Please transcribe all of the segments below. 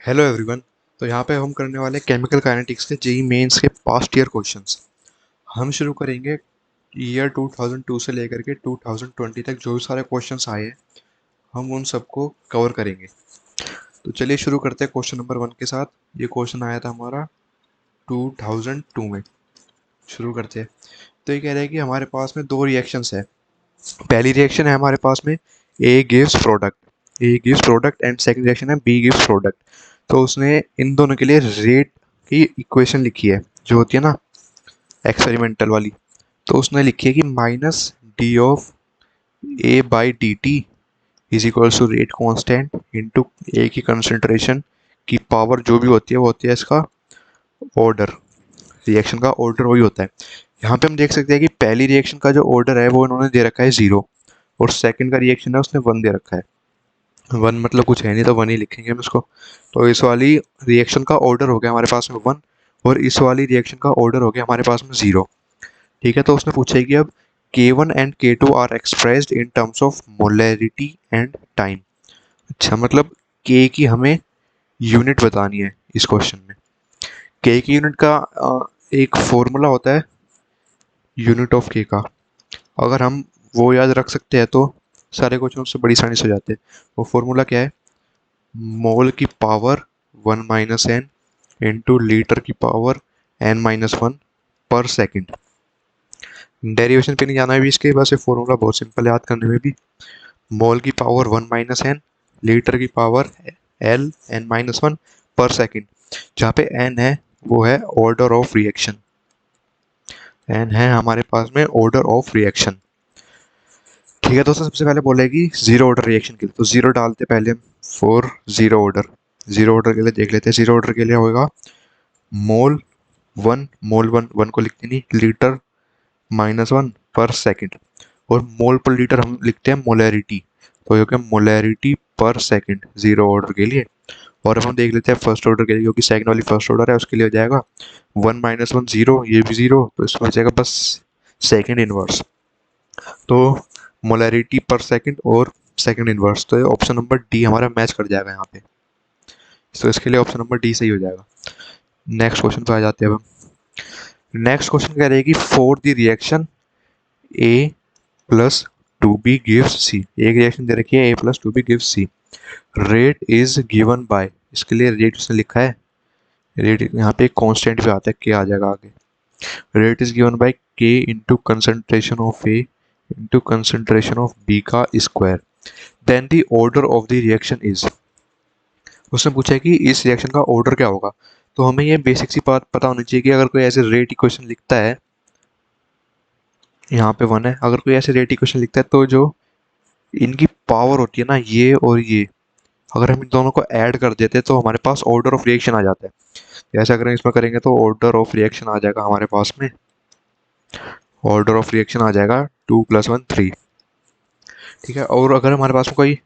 Hello everyone. तो यहाँ पे हम करने वाले केमिकल काइनेटिक्स के जेई मेंस के पास्ट ईयर क्वेश्चंस। हम शुरू करेंगे ईयर 2002 से लेकर के 2020 तक जो भी सारे क्वेश्चंस आए हैं हम उन सबको कवर करेंगे। तो चलिए शुरू करते हैं क्वेश्चन नंबर 1 के साथ। ये क्वेश्चन आया था हमारा 2002 में। शुरू करते हैं। तो ये कह रहा है कि हमारे पास में दो रिएक्शंस है। पहली रिएक्शन है हमारे पास में A gives product and second reaction है बी गिव्स प्रोडक्ट। तो उसने इन दोनों के लिए रेट की इक्वेशन लिखी है जो होती है ना एक्सपेरिमेंटल वाली। तो उसने लिखी है कि minus d of A by d t is equals to rate constant into A की कंसनट्रेशन की पावर जो भी होती है वो होती है इसका ऑर्डर। रिएक्शन का ऑर्डर वही होता है। यहाँ पे हम देख सकते हैं कि पहली रिएक्शन का जो ऑर्डर है वो इन्होंने दे रखा है 0 और सेकंड का रिएक्शन है उसने 1 दे रखा है। 1 मतलब कुछ है नहीं तो 1 ही लिखेंगे हम इसको। तो इस वाली रिएक्शन का ऑर्डर हो गया हमारे पास में 1 और इस वाली रिएक्शन का ऑर्डर हो गया हमारे पास में 0। ठीक है, तो उसने पूछा है कि अब K1 and K2 are expressed in terms of molarity and time. अच्छा, मतलब K की हमें यूनिट बतानी है इस क्वेश्चन में। K की यूनिट का एक फॉर्मूला होता है यूनिट ऑफ K का। अगर हम वो याद रख सकते हैं तो सारे क्वेश्चन उससे बड़ी आसानी से हो जाते हैं। वो फॉर्मूला क्या है? मोल की पावर 1 - n इंटू लीटर की पावर n-1 पर सेकंड। डेरिवेशन पे नहीं जाना है भी इसके, बस ये फॉर्मूला बहुत सिंपल है याद करने में भी। मोल की पावर 1 - n, लीटर की पावर n-1 पर सेकंड। जहाँ पे n है वो है ऑर्डर ऑफ रिएक्शन। n है हमारे पास में ऑर्डर ऑफ रिएक्शन। ठीक है दोस्तों, सबसे पहले बोलेगी जीरो ऑर्डर रिएक्शन के लिए, तो जीरो डालते पहले हम for zero order. Zero order के लिए देख लेते हैं। जीरो ऑर्डर के लिए होगा मोल वन को लिखते नहीं, लीटर -1 पर सेकंड। और मोल पर लीटर हम लिखते हैं मोलैरिटी। तो ये हो गया मोलैरिटी पर सेकंड जीरो ऑर्डर के लिए। और अब हम देख लेते हैं फर्स्ट ऑर्डर के लिए, क्योंकि सेकंड वाली फर्स्ट ऑर्डर है उसके लिए हो जाएगा 1 - 1 जीरो, ये भी जीरो, तो इसमें हो जाएगा बस सेकंड इनवर्स। तो मोलैरिटी पर सेकंड और सेकंड इनवर्स, तो ऑप्शन नंबर डी हमारा मैच कर जाएगा यहाँ पे। तो इसके लिए ऑप्शन नंबर डी सही हो जाएगा। नेक्स्ट क्वेश्चन पे आ जाते हैं अब हम। नेक्स्ट क्वेश्चन कह रहे हैं कि for the reaction A plus two B gives C. एक रिएक्शन दे रखी है A plus two B gives C. Rate is given by, इसके लिए रेट उसने लिखा है। रेट यहाँ पे कांस्टेंट भी आता है, के आ जाएगा आगे। Rate is given by k into concentration of A into concentration of B का square. Then the order of the reaction is. उसने पूछा है कि इस रिएक्शन का ऑर्डर क्या होगा। तो हमें ये बेसिक सी बात पता होनी चाहिए कि अगर कोई ऐसे रेट इक्वेशन लिखता है, यहाँ पे 1 है, अगर कोई ऐसे रेट इक्वेशन लिखता है तो जो इनकी पावर होती है ना ये और ये, अगर हम इन दोनों को ऐड कर देते हैं तो हमारे पास ऑर्डर ऑफ रिएक्शन आ जाता है। जैसे अगर हम इसमें करेंगे तो ऑर्डर ऑफ रिएक्शन आ जाएगा हमारे पास में। ऑर्डर ऑफ रिएक्शन आ जाएगा 2 + 1 3। ठीक है, और अगर हमारे पास में कोई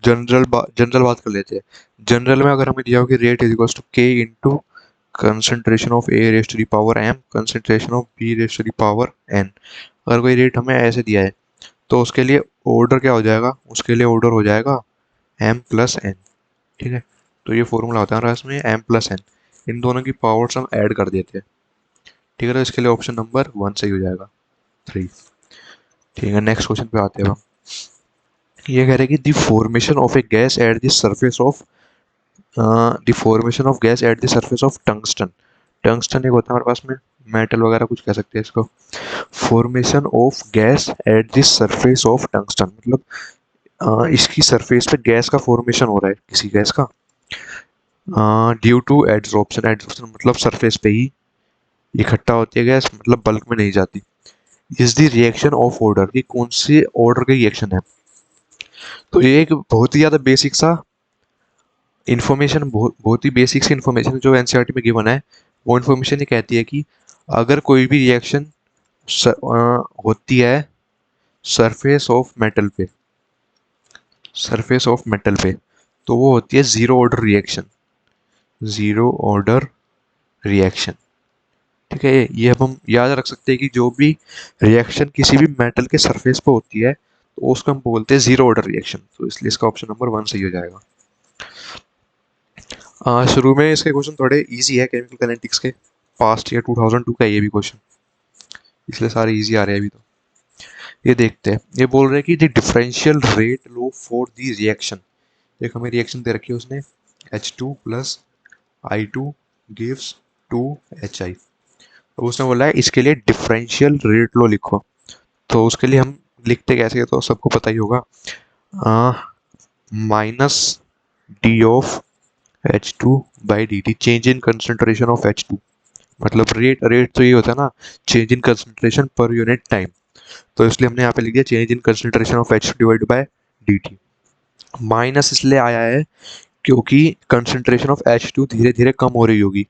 जनरल बात कर लेते हैं। जनरल में अगर हमें दिया हो कि रेट इज इक्वल्स टू के into concentration of A raise to the power M concentration of B raise to the power N. अगर कोई रेट हमें ऐसे दिया है तो उसके लिए ऑर्डर क्या हो जाएगा? उसके लिए ऑर्डर हो जाएगा एम प्लस एन। ठीक है, तो ये फॉर्मूला होता है हमारे इसमें एम प्लस एन। इन दोनों की पावर्स हम ऐड कर देते हैं। ठीक है, तो इसके लिए ऑप्शन नंबर 1 सही हो जाएगा, 3। ठीक है, नेक्स्ट क्वेश्चन पे आते हैं हम। ये कह रहे हैं कि the formation of A gas at the surface of the formation of gas at the surface of tungsten. Tungsten एक होता है हमारे पास में मेटल वगैरह कुछ कह सकते हैं इसको। Formation of gas at the surface of tungsten मतलब इसकी सरफेस पे गैस का फॉर्मेशन हो रहा है किसी गैस का ड्यू टू एड्सॉर्प्शन। एड्सॉर्प्शन मतलब सरफेस पे ही इकट्ठा होती है गैस, मतलब बल्क में नहीं जाती। Is the reaction of order, ये कौन सी ऑर्डर का रिएक्शन है? तो ये एक बहुत ही ज़्यादा बेसिक सा इन्फॉर्मेशन, बहुत ही बेसिक सी इन्फॉर्मेशन जो एनसीईआरटी में गिवन है। वो इन्फॉर्मेशन ये कहती है कि अगर कोई भी रिएक्शन होती है सरफेस ऑफ मेटल पे, सरफेस ऑफ मेटल पे, तो वो होती है zero order reaction. Zero order reaction. ठीक है, ये अब हम याद रख सकते हैं कि जो भी रिएक्शन किसी भी मेटल के सरफेस पे होती है तो उसको हम बोलते हैं जीरो ऑर्डर रिएक्शन। तो इसलिए इसका ऑप्शन नंबर 1 सही हो जाएगा। शुरू में इसके क्वेश्चन थोड़े इजी है केमिकल काइनेटिक्स के, पास्ट ईयर 2002 का ये भी क्वेश्चन, इसलिए सारे इजी आ रहे हैं अभी तो। ये देखते हैं, ये बोल रहे हैं कि the differential rate low for the reaction. एक हमें रिएक्शन दे रखी है उसने, H2 plus I2 gives 2HI। अब उसने बोला है इसके लिए डिफरेंशियल रेट लो लिखो। तो उसके लिए हम लिखते कैसे, तो सबको पता ही होगा, minus d of H2 by d T, change in concentration of H2। मतलब रेट रेट तो ये होता है ना, change in concentration per unit time. तो इसलिए हमने यहाँ पे लिख दिया change in concentration of H2 divide by D T. Minus इसलिए आया है क्योंकि कंसनट्रेशन ऑफ H2 धीरे धीरे कम हो रही होगी,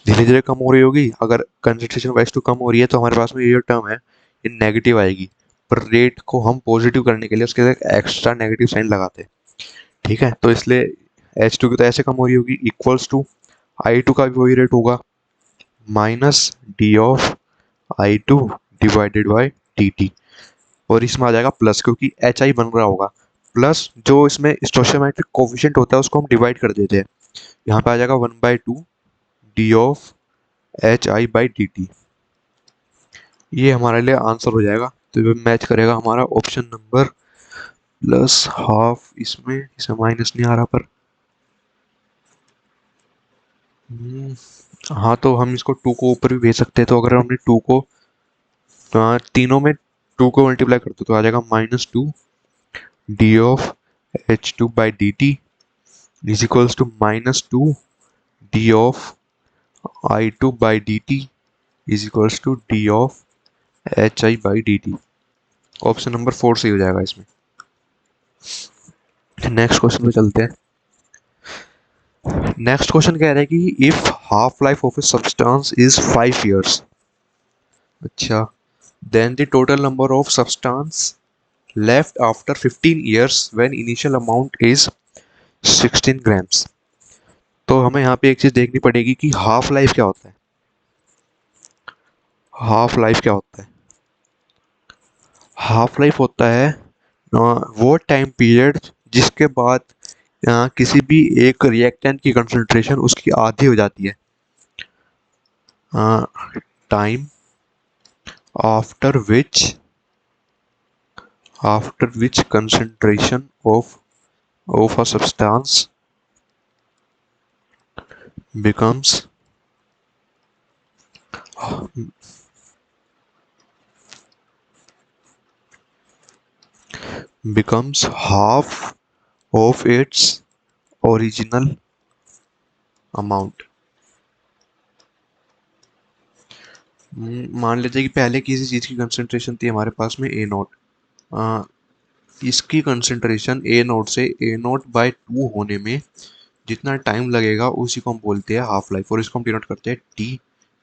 धीरे धीरे कम हो रही होगी। अगर कंसनट्रेशन ऑफ H2 कम हो रही है तो हमारे पास में ये जो टर्म है ये नेगेटिव आएगी, पर रेट को हम पॉजिटिव करने के लिए उसके एक एक्स्ट्रा नेगेटिव साइन लगाते हैं। ठीक है, तो इसलिए H2 की तो ऐसे कम हो रही होगी, इक्वल्स टू I2 का भी वही रेट होगा, minus d of I2 divided by d T. और इसमें आ जाएगा प्लस, क्योंकि एच आई बन रहा होगा, प्लस जो इसमें स्टोइचियोमेट्रिक कोफिशिएंट होता है उसको हम डिवाइड कर देते हैं। यहाँ पे आ जाएगा 1/2 D of H I by d t. ये हमारे लिए आंसर हो जाएगा। तो ये मैच करेगा हमारा ऑप्शन नंबर प्लस हाफ, इसमें माइनस नहीं आ रहा पर हाँ, तो हम इसको 2 को ऊपर भी भेज सकते हैं। तो अगर हमने 2 को तीनों में 2 को मल्टीप्लाई करते तो आ जाएगा -2 d of H2 by d t is equals to -2 d of I2 by d t is equals to d of HI by d t. Option number 4 सही हो जाएगा इसमें। नेक्स्ट क्वेश्चन पे चलते हैं। नेक्स्ट क्वेश्चन कह रहा है कि if half life of a substance is 5 years, अच्छा, then the total number of substance left after 15 years when initial amount is 16 grams। तो हमें यहाँ पे एक चीज देखनी पड़ेगी कि हाफ लाइफ क्या होता है। हाफ लाइफ क्या होता है? हाफ लाइफ होता है वो टाइम पीरियड जिसके बाद किसी भी एक रिएक्टेंट की कंसंट्रेशन उसकी आधी हो जाती है। Time after which concentration of a substance becomes half of its original amount। मान लेते हैं कि पहले किसी चीज़ की कंसंट्रेशन थी हमारे पास में ए नोट, इसकी कंसंट्रेशन ए नोट से ए नोट बाई 2 होने में जितना टाइम लगेगा उसी को हम बोलते हैं हाफ लाइफ, और इसको हम डिनोट करते हैं टी,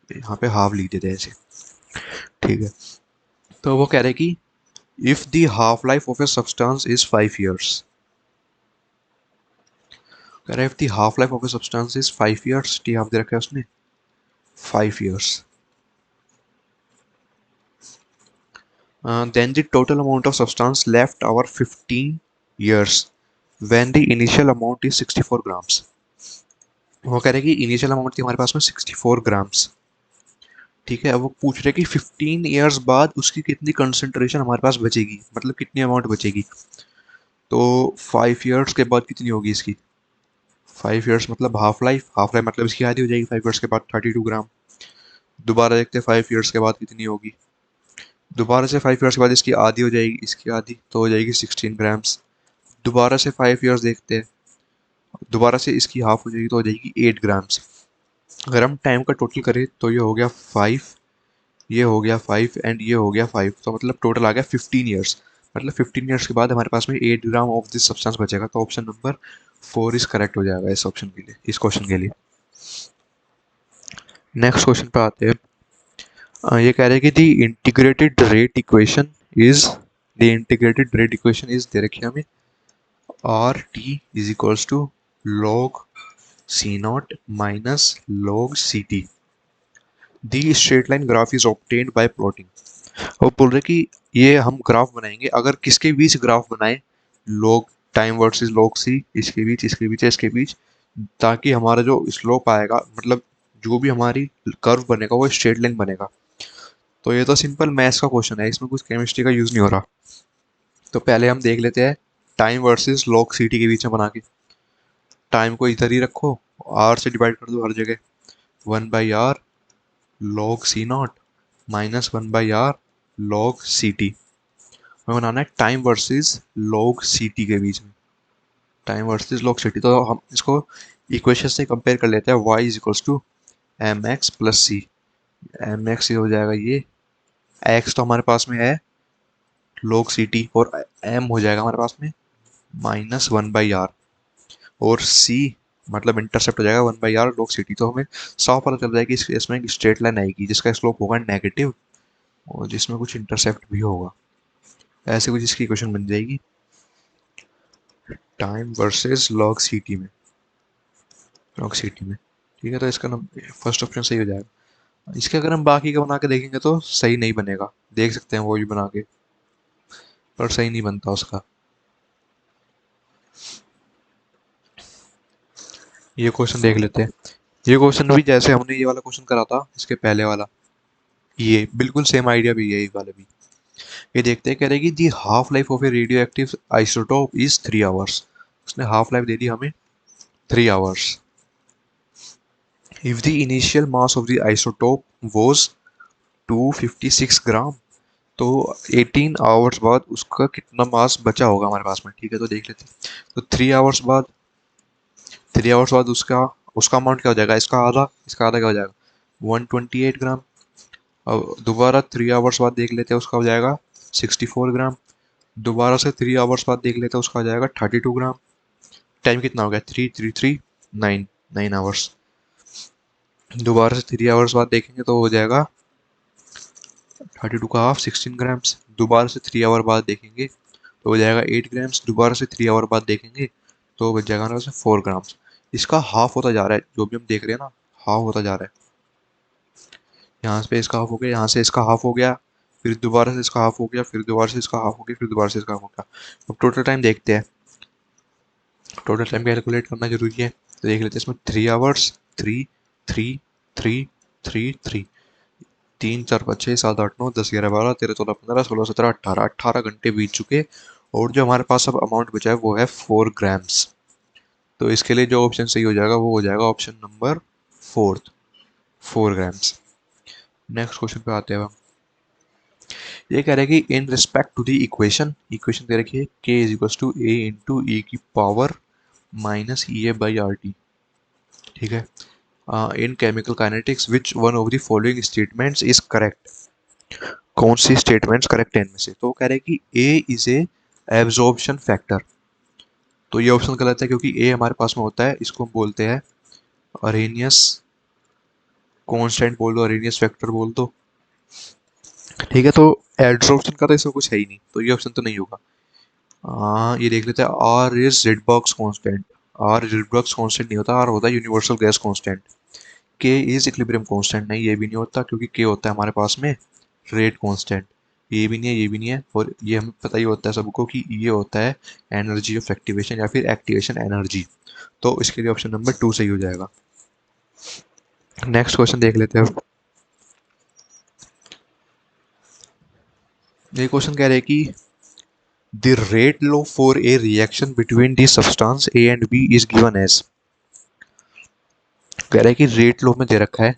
यहाँ पे हाफ लिख देते हैं ऐसे। ठीक है, तो वो कह रहे हैं कि if the half life of a substance is 5 years, कह रहा है if the half life of a substance is 5 years, T half दे रखा है उसने 5 years, then the total amount of substance left over 15 years when the initial amount is 64 grams। वो कह रहे हैं कि इनिशियल अमाउंट थी हमारे पास में 64 ग्राम्स। ठीक है, अब वो पूछ रहे हैं कि 15 ईयर्स बाद उसकी कितनी कंसंट्रेशन हमारे पास बचेगी, मतलब कितनी अमाउंट बचेगी। तो 5 ईयर्स के बाद कितनी होगी इसकी, 5 ईयर्स मतलब हाफ लाइफ, हाफ लाइफ मतलब इसकी आधी हो जाएगी 5 ईयर्स के बाद 32 ग्राम। दोबारा देखते हैं 5 ईयर्स के बाद कितनी होगी, दोबारा से 5 ईयर्स के बाद इसकी आधी हो जाएगी, इसकी आधी तो हो जाएगी 16 ग्राम्स। दोबारा से 5 ईयर्स देखते हैं, दोबारा से इसकी हाफ हो जाएगी तो हो जाएगी 8 ग्राम्स। अगर हम टाइम का टोटल करें तो ये हो गया 5, ये हो गया 5 एंड ये हो गया 5, तो मतलब टोटल आ गया 15 ईयर्स। मतलब 15 ईयर्स के बाद हमारे पास में 8 ग्राम ऑफ दिस सब्सटेंस बचेगा। तो ऑप्शन नंबर 4 इज करेक्ट हो जाएगा इस ऑप्शन के लिए, इस क्वेश्चन के लिए। नेक्स्ट क्वेश्चन पे आते हैं। ये कह रहे हैं कि the integrated rate equation is दे रखी है हमें r t is equals to log c not minus log c t. The straight line graph is obtained by plotting. और बोल रहे कि ये हम ग्राफ बनाएंगे, अगर किसके बीच ग्राफ बनाए, log time versus log c, इसके बीच इसके बीच इसके बीच, ताकि हमारा जो स्लोप आएगा, मतलब जो भी हमारी कर्व बनेगा वो स्ट्रेट लाइन बनेगा। तो ये तो सिंपल मैथ्स का क्वेश्चन है, इसमें कुछ केमिस्ट्री का यूज़ नहीं हो रहा। तो पहले हम देख लेते हैं टाइम वर्सेस log ct के बीच में बना के। टाइम को इधर ही रखो, आर से डिवाइड कर दो हर जगह, 1/r log c not minus 1/r log ct। हमें बनाना है टाइम वर्सेस log ct के बीच में, टाइम वर्सेस log ct। तो हम इसको इक्वेशन से कंपेयर कर लेते हैं, y is equals to m x plus c. M x हो जाएगा ये, x तो हमारे पास में है log ct, और m हो जाएगा हमारे पास में -1/r, और c मतलब इंटरसेप्ट हो जाएगा 1/r log ct। तो हमें साफ पता चल जाएगा कि इसमें एक स्ट्रेट लाइन आएगी जिसका स्लोप होगा नेगेटिव और जिसमें कुछ इंटरसेप्ट भी होगा। ऐसे कुछ इसकी इक्वेशन बन जाएगी टाइम वर्सेस log ct में, log ct में। ठीक है, तो इसका फर्स्ट ऑप्शन सही हो जाएगा। इसके अगर हम बाकी का बना के देखेंगे तो सही नहीं बनेगा, देख सकते हैं वो भी बना के, पर सही नहीं बनता उसका। ये क्वेश्चन देख लेते हैं। ये क्वेश्चन भी जैसे हमने ये वाला क्वेश्चन करा था इसके पहले वाला, ये बिल्कुल सेम आइडिया भी है ये वाला भी। ये देखते हैं, कह रहे कि दी half life of a radio active isotope is 3 hours. उसने हाफ लाइफ दे दी हमें 3 hours. If the initial mass of the isotope was 256 ग्राम, तो 18 आवर्स बाद उसका कितना मास बचा होगा हमारे पास में। ठीक है, तो देख लेते हैं। तो 3 आवर्स बाद उसका उसका अमाउंट क्या हो जाएगा, इसका आधा क्या हो जाएगा, 128 ग्राम। अब दोबारा 3 आवर्स बाद देख लेते हैं, उसका हो जाएगा 64 ग्राम। दोबारा से 3 आवर्स बाद देख लेते हैं, उसका हो जाएगा 32 ग्राम। टाइम कितना हो गया, 9 आवर्स। दोबारा से 3 आवर्स बाद देखेंगे तो हो जाएगा 32 का हाफ 16 ग्राम्स। दोबारा से 3 आवर बाद देखेंगे तो हो जाएगा 8 ग्राम्स। दोबारा से 3 आवर बाद देखेंगे तो बच जाएगा हमारे पास 4 ग्राम्स। इसका हाफ होता जा रहा है, जो भी हम देख रहे हैं ना, हाफ होता जा रहा है। यहाँ पे इसका हाफ हो गया, यहाँ से इसका हाफ हो गया, फिर दोबारा से इसका हाफ हो गया, फिर दोबारा से इसका हाफ हो गया, फिर दोबारा से इसका हाफ हो गया। अब टोटल टाइम देखते हैं, टोटल टाइम कैलकुलेट करना जरूरी है। तो देख लेते हैं इसमें 3 hours, three three three three three, 3 4 5 6 7 8 9 10 11 12 13 14 15 16 17 18 घंटे बीत चुके, और जो हमारे पास अब अमाउंट बचा है वो है 4 ग्राम्स। तो इसके लिए जो ऑप्शन सही हो जाएगा वो हो जाएगा option number fourth, 4 grams. Next question पे आते हैं हम। ये कह रहे हैं कि in respect to the equation, equation दे रखी है k is equal to a into e की power minus E A by R T. ठीक है, in chemical kinetics which one of the following statements is correct. कौन सी statements correct है इनमें से। तो कह रहे हैं कि a is a absorption factor. तो ये ऑप्शन गलत है, क्योंकि a हमारे पास में होता है, इसको हम बोलते हैं अरेनियस कांस्टेंट बोल दो, अरेनियस फैक्टर बोल दो। ठीक है, तो एब्जॉर्प्शन का तो इसमें कुछ है ही नहीं, तो ये ऑप्शन तो नहीं होगा। ये देख लेते हैं, R is Rydberg's constant. R Rydberg's constant नहीं होता, आर होता है universal gas constant. K is equilibrium constant, नहीं ये भी नहीं होता, क्योंकि के होता है हमारे पास में रेट कांस्टेंट। ये भी नहीं है, ये भी नहीं है, और ये हमें पता ही होता है सबको कि ये होता है एनर्जी ऑफ एक्टिवेशन या फिर एक्टिवेशन एनर्जी। तो इसके लिए ऑप्शन नंबर 2 सही हो जाएगा। नेक्स्ट क्वेश्चन देख लेते हैं अब। ये क्वेश्चन कह रहे हैं कि the rate law for a reaction between the substance A and B is given as. कह रहा है कि रेट लॉ में दे रखा है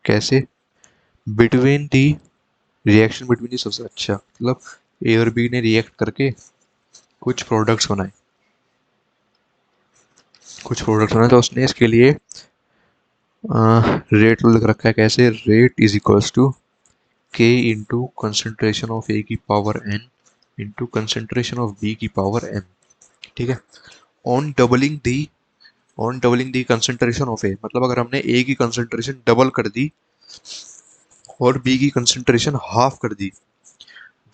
कैसे, between the reaction between the सबसे अच्छा, मतलब ए और बी ने रिएक्ट करके कुछ प्रोडक्ट्स बनाए, तो उसने इसके लिए रेट लॉ लिख रखा है कैसे, रेट इज इक्वल्स टू के इंटू कंसेंट्रेशन ऑफ ए की power n into concentration of B की पावर एम। ठीक है, on doubling the on doubling the concentration of A, मतलब अगर हमने ए की कंसेंट्रेशन डबल कर दी और बी की कंसेंट्रेशन हाफ कर दी,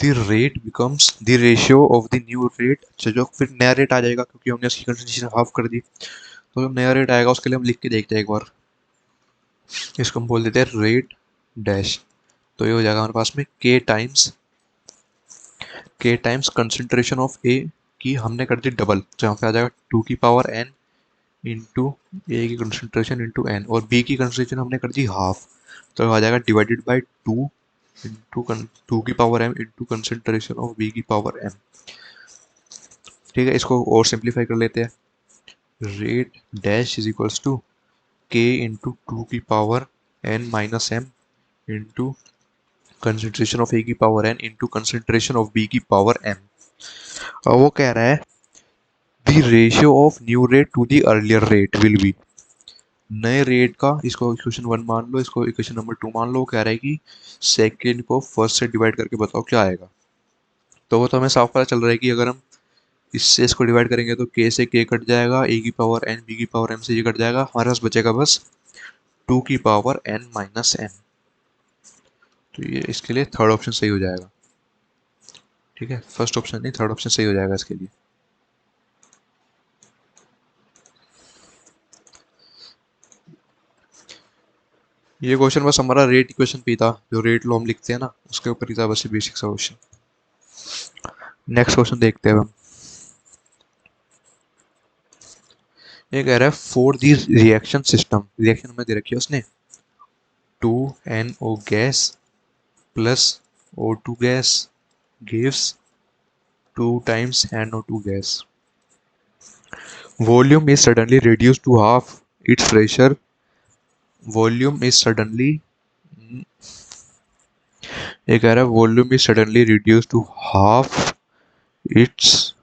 the rate becomes the ratio of the new rate. अच्छा, जो फिर नया रेट आ जाएगा क्योंकि हमने उसकी कंसेंट्रेशन हाफ कर दी, तो जो नया रेट आएगा उसके लिए हम लिख के देखते हैं एक बार। इसको हम बोल देते हैं रेट डैश। तो ये हो जाएगा हमारे पास में के टाइम्स कंसेंट्रेशन ऑफ ए की हमने कर दी डबल, तो यहाँ पे आ जाएगा 2 की पावर एन इंटू ए की कंसंट्रेशन इंटू एन, और बी की कंसंट्रेशन हमने कर दी हाफ, तो आ जाएगा divided by two into two की power m into concentration of B की पावर एम। ठीक है, इसको और सिंप्लीफाई कर लेते हैं। Rate dash is equals to के इंटू टू की power n minus m into concentration of A की power n into concentration of B की पावर एम। और वो कह रहा है the ratio of new rate to the earlier rate will be, नए रेट का, इसको इक्वेशन वन मान लो, इसको इक्वेशन नंबर टू मान लो। वो कह रहा है कि सेकेंड को फर्स्ट से डिवाइड करके बताओ क्या आएगा। तो वो तो हमें साफ पता चल रहा है कि अगर हम इससे इसको डिवाइड करेंगे तो के से के कट जाएगा, ए की पावर एन बी की पावर एम से ये कट जाएगा, हमारे पास बचेगा बस टू की पावर एन माइनस एन। तो ये इसके लिए थर्ड ऑप्शन सही हो जाएगा। ठीक है, फर्स्ट ऑप्शन नहीं, थर्ड ऑप्शन सही हो जाएगा इसके लिए। ये क्वेश्चन बस हमारा रेट इक्वेशन पे था, जो रेट लॉ हम लिखते हैं ना, उसके ऊपर ही था बस, ये बेसिक सा क्वेश्चन। नेक्स्ट क्वेश्चन देखते हैं हम। ये कह रहा है for the reaction system, reaction हमें दे रखी है उसने, two N O gas plus O two gas gives two times NO2 gas. Volume is suddenly reduced to half its pressure. Volume is suddenly, ये कह रहा है volume is suddenly reduce to its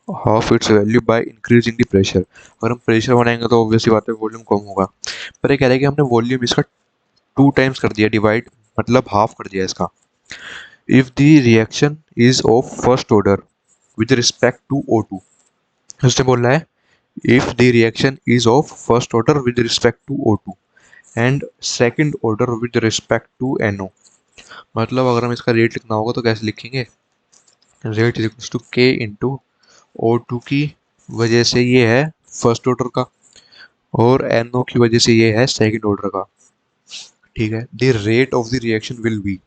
half its value by increasing the pressure. अगर हम pressure बढ़ाएंगे तो obviously बात है वॉल्यूम कम होगा। पर ये कह रहा है कि हमने वॉल्यूम इसका टू टाइम्स कर दिया डिवाइड, मतलब हाफ कर दिया इसका। If the reaction is of first order with respect to O2, उसने बोल रहा है if the reaction is of first order with respect to O2 and second order with respect to NO। मतलब अगर हम इसका रेट लिखना होगा तो कैसे लिखेंगे, रेट इज इक्वल टू के इंटू O2 की वजह से ये है फर्स्ट ऑर्डर का, और NO की वजह से ये है सेकंड ऑर्डर का। ठीक है, the rate of the reaction will be.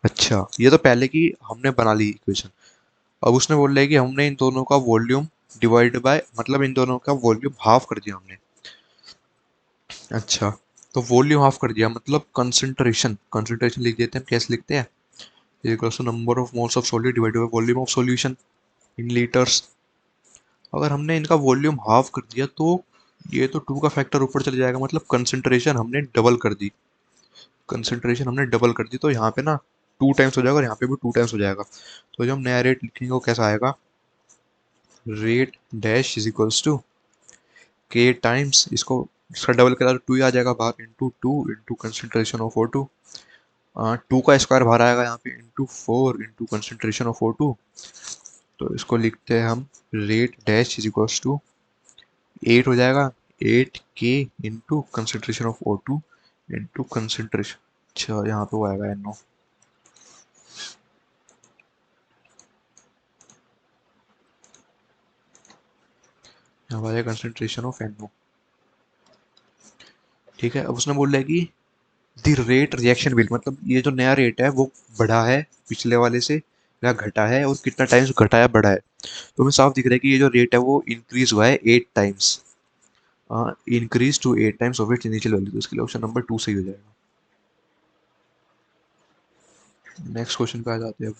अच्छा, ये तो पहले की हमने बना ली इक्वेशन। अब उसने बोल रहा है कि हमने इन दोनों का वॉल्यूम डिवाइड बाय, मतलब इन दोनों का वॉल्यूम हाफ कर दिया हमने। अच्छा, तो वॉल्यूम हाफ कर दिया मतलब कंसंट्रेशन, कंसंट्रेशन लिख देते हैं। कैसे लिखते हैं, equals to number of moles of solid divided by volume of solution in litres. अगर हमने इनका वॉल्यूम हाफ कर दिया तो ये तो टू का फैक्टर ऊपर चले जाएगा, मतलब कंसंट्रेशन हमने डबल कर दी, कंसंट्रेशन हमने डबल कर दी। तो यहाँ पे ना टू टाइम्स हो जाएगा और यहाँ पे भी टू टाइम्स हो जाएगा। तो जो हम नया रेट लिखेंगे वो कैसा आएगा, rate dash is equals to K times, इसको इसका डबल करा तो टू ही आ जाएगा बाहर, into two into concentration of O2। Two का स्क्वायर बाहर आएगा यहाँ पे, into four into concentration of O2। तो इसको लिखते हैं हम rate dash is equals to 8 हो जाएगा, 8K into concentration of O2 into concentration. अच्छा, यहाँ पे वो आएगा NO। यहाँ पर कंसंट्रेशन ऑफ NO। ठीक है, अब उसने बोल रहा है कि द रेट रिएक्शन विल, मतलब ये जो नया रेट है वो बढ़ा है पिछले वाले से या घटा है, और कितना टाइम्स घटा है बढ़ा है। तो हमें साफ दिख रहा है कि ये जो रेट है वो इंक्रीज हुआ है 8 times, increase to 8 times of its initial value. तो इसके लिए ऑप्शन नंबर टू सही हो जाएगा। नेक्स्ट क्वेश्चन पे आ जाते हैं अब।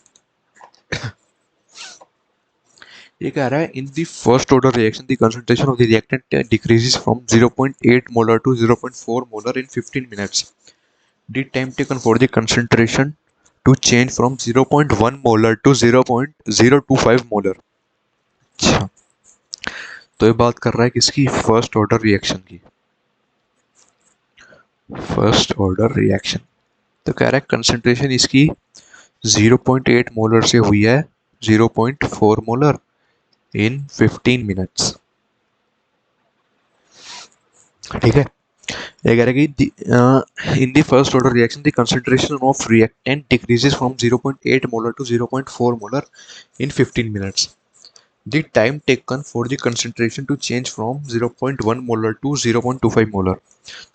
ये कह रहा है in the first order reaction the concentration of the reactant decreases from 0.8 molar to 0.4 molar in 15 minutes. The time taken for the concentration to change from 0.1 molar to 0.025 molar. अच्छा, तो ये बात कर रहा है किसकी, फर्स्ट ऑर्डर रिएक्शन की। First order reaction, तो कह रहा है कंसंट्रेशन इसकी 0.8 मोलर से हुई है 0.4 मोलर इन 15 मिनट्स। ठीक है, ये कह रहा है कि in the first order reaction the concentration of reactant decreases from 0.8 molar to 0.4 molar in 15 minutes. The time taken for the concentration to change from 0.1 molar to 0.25 molar.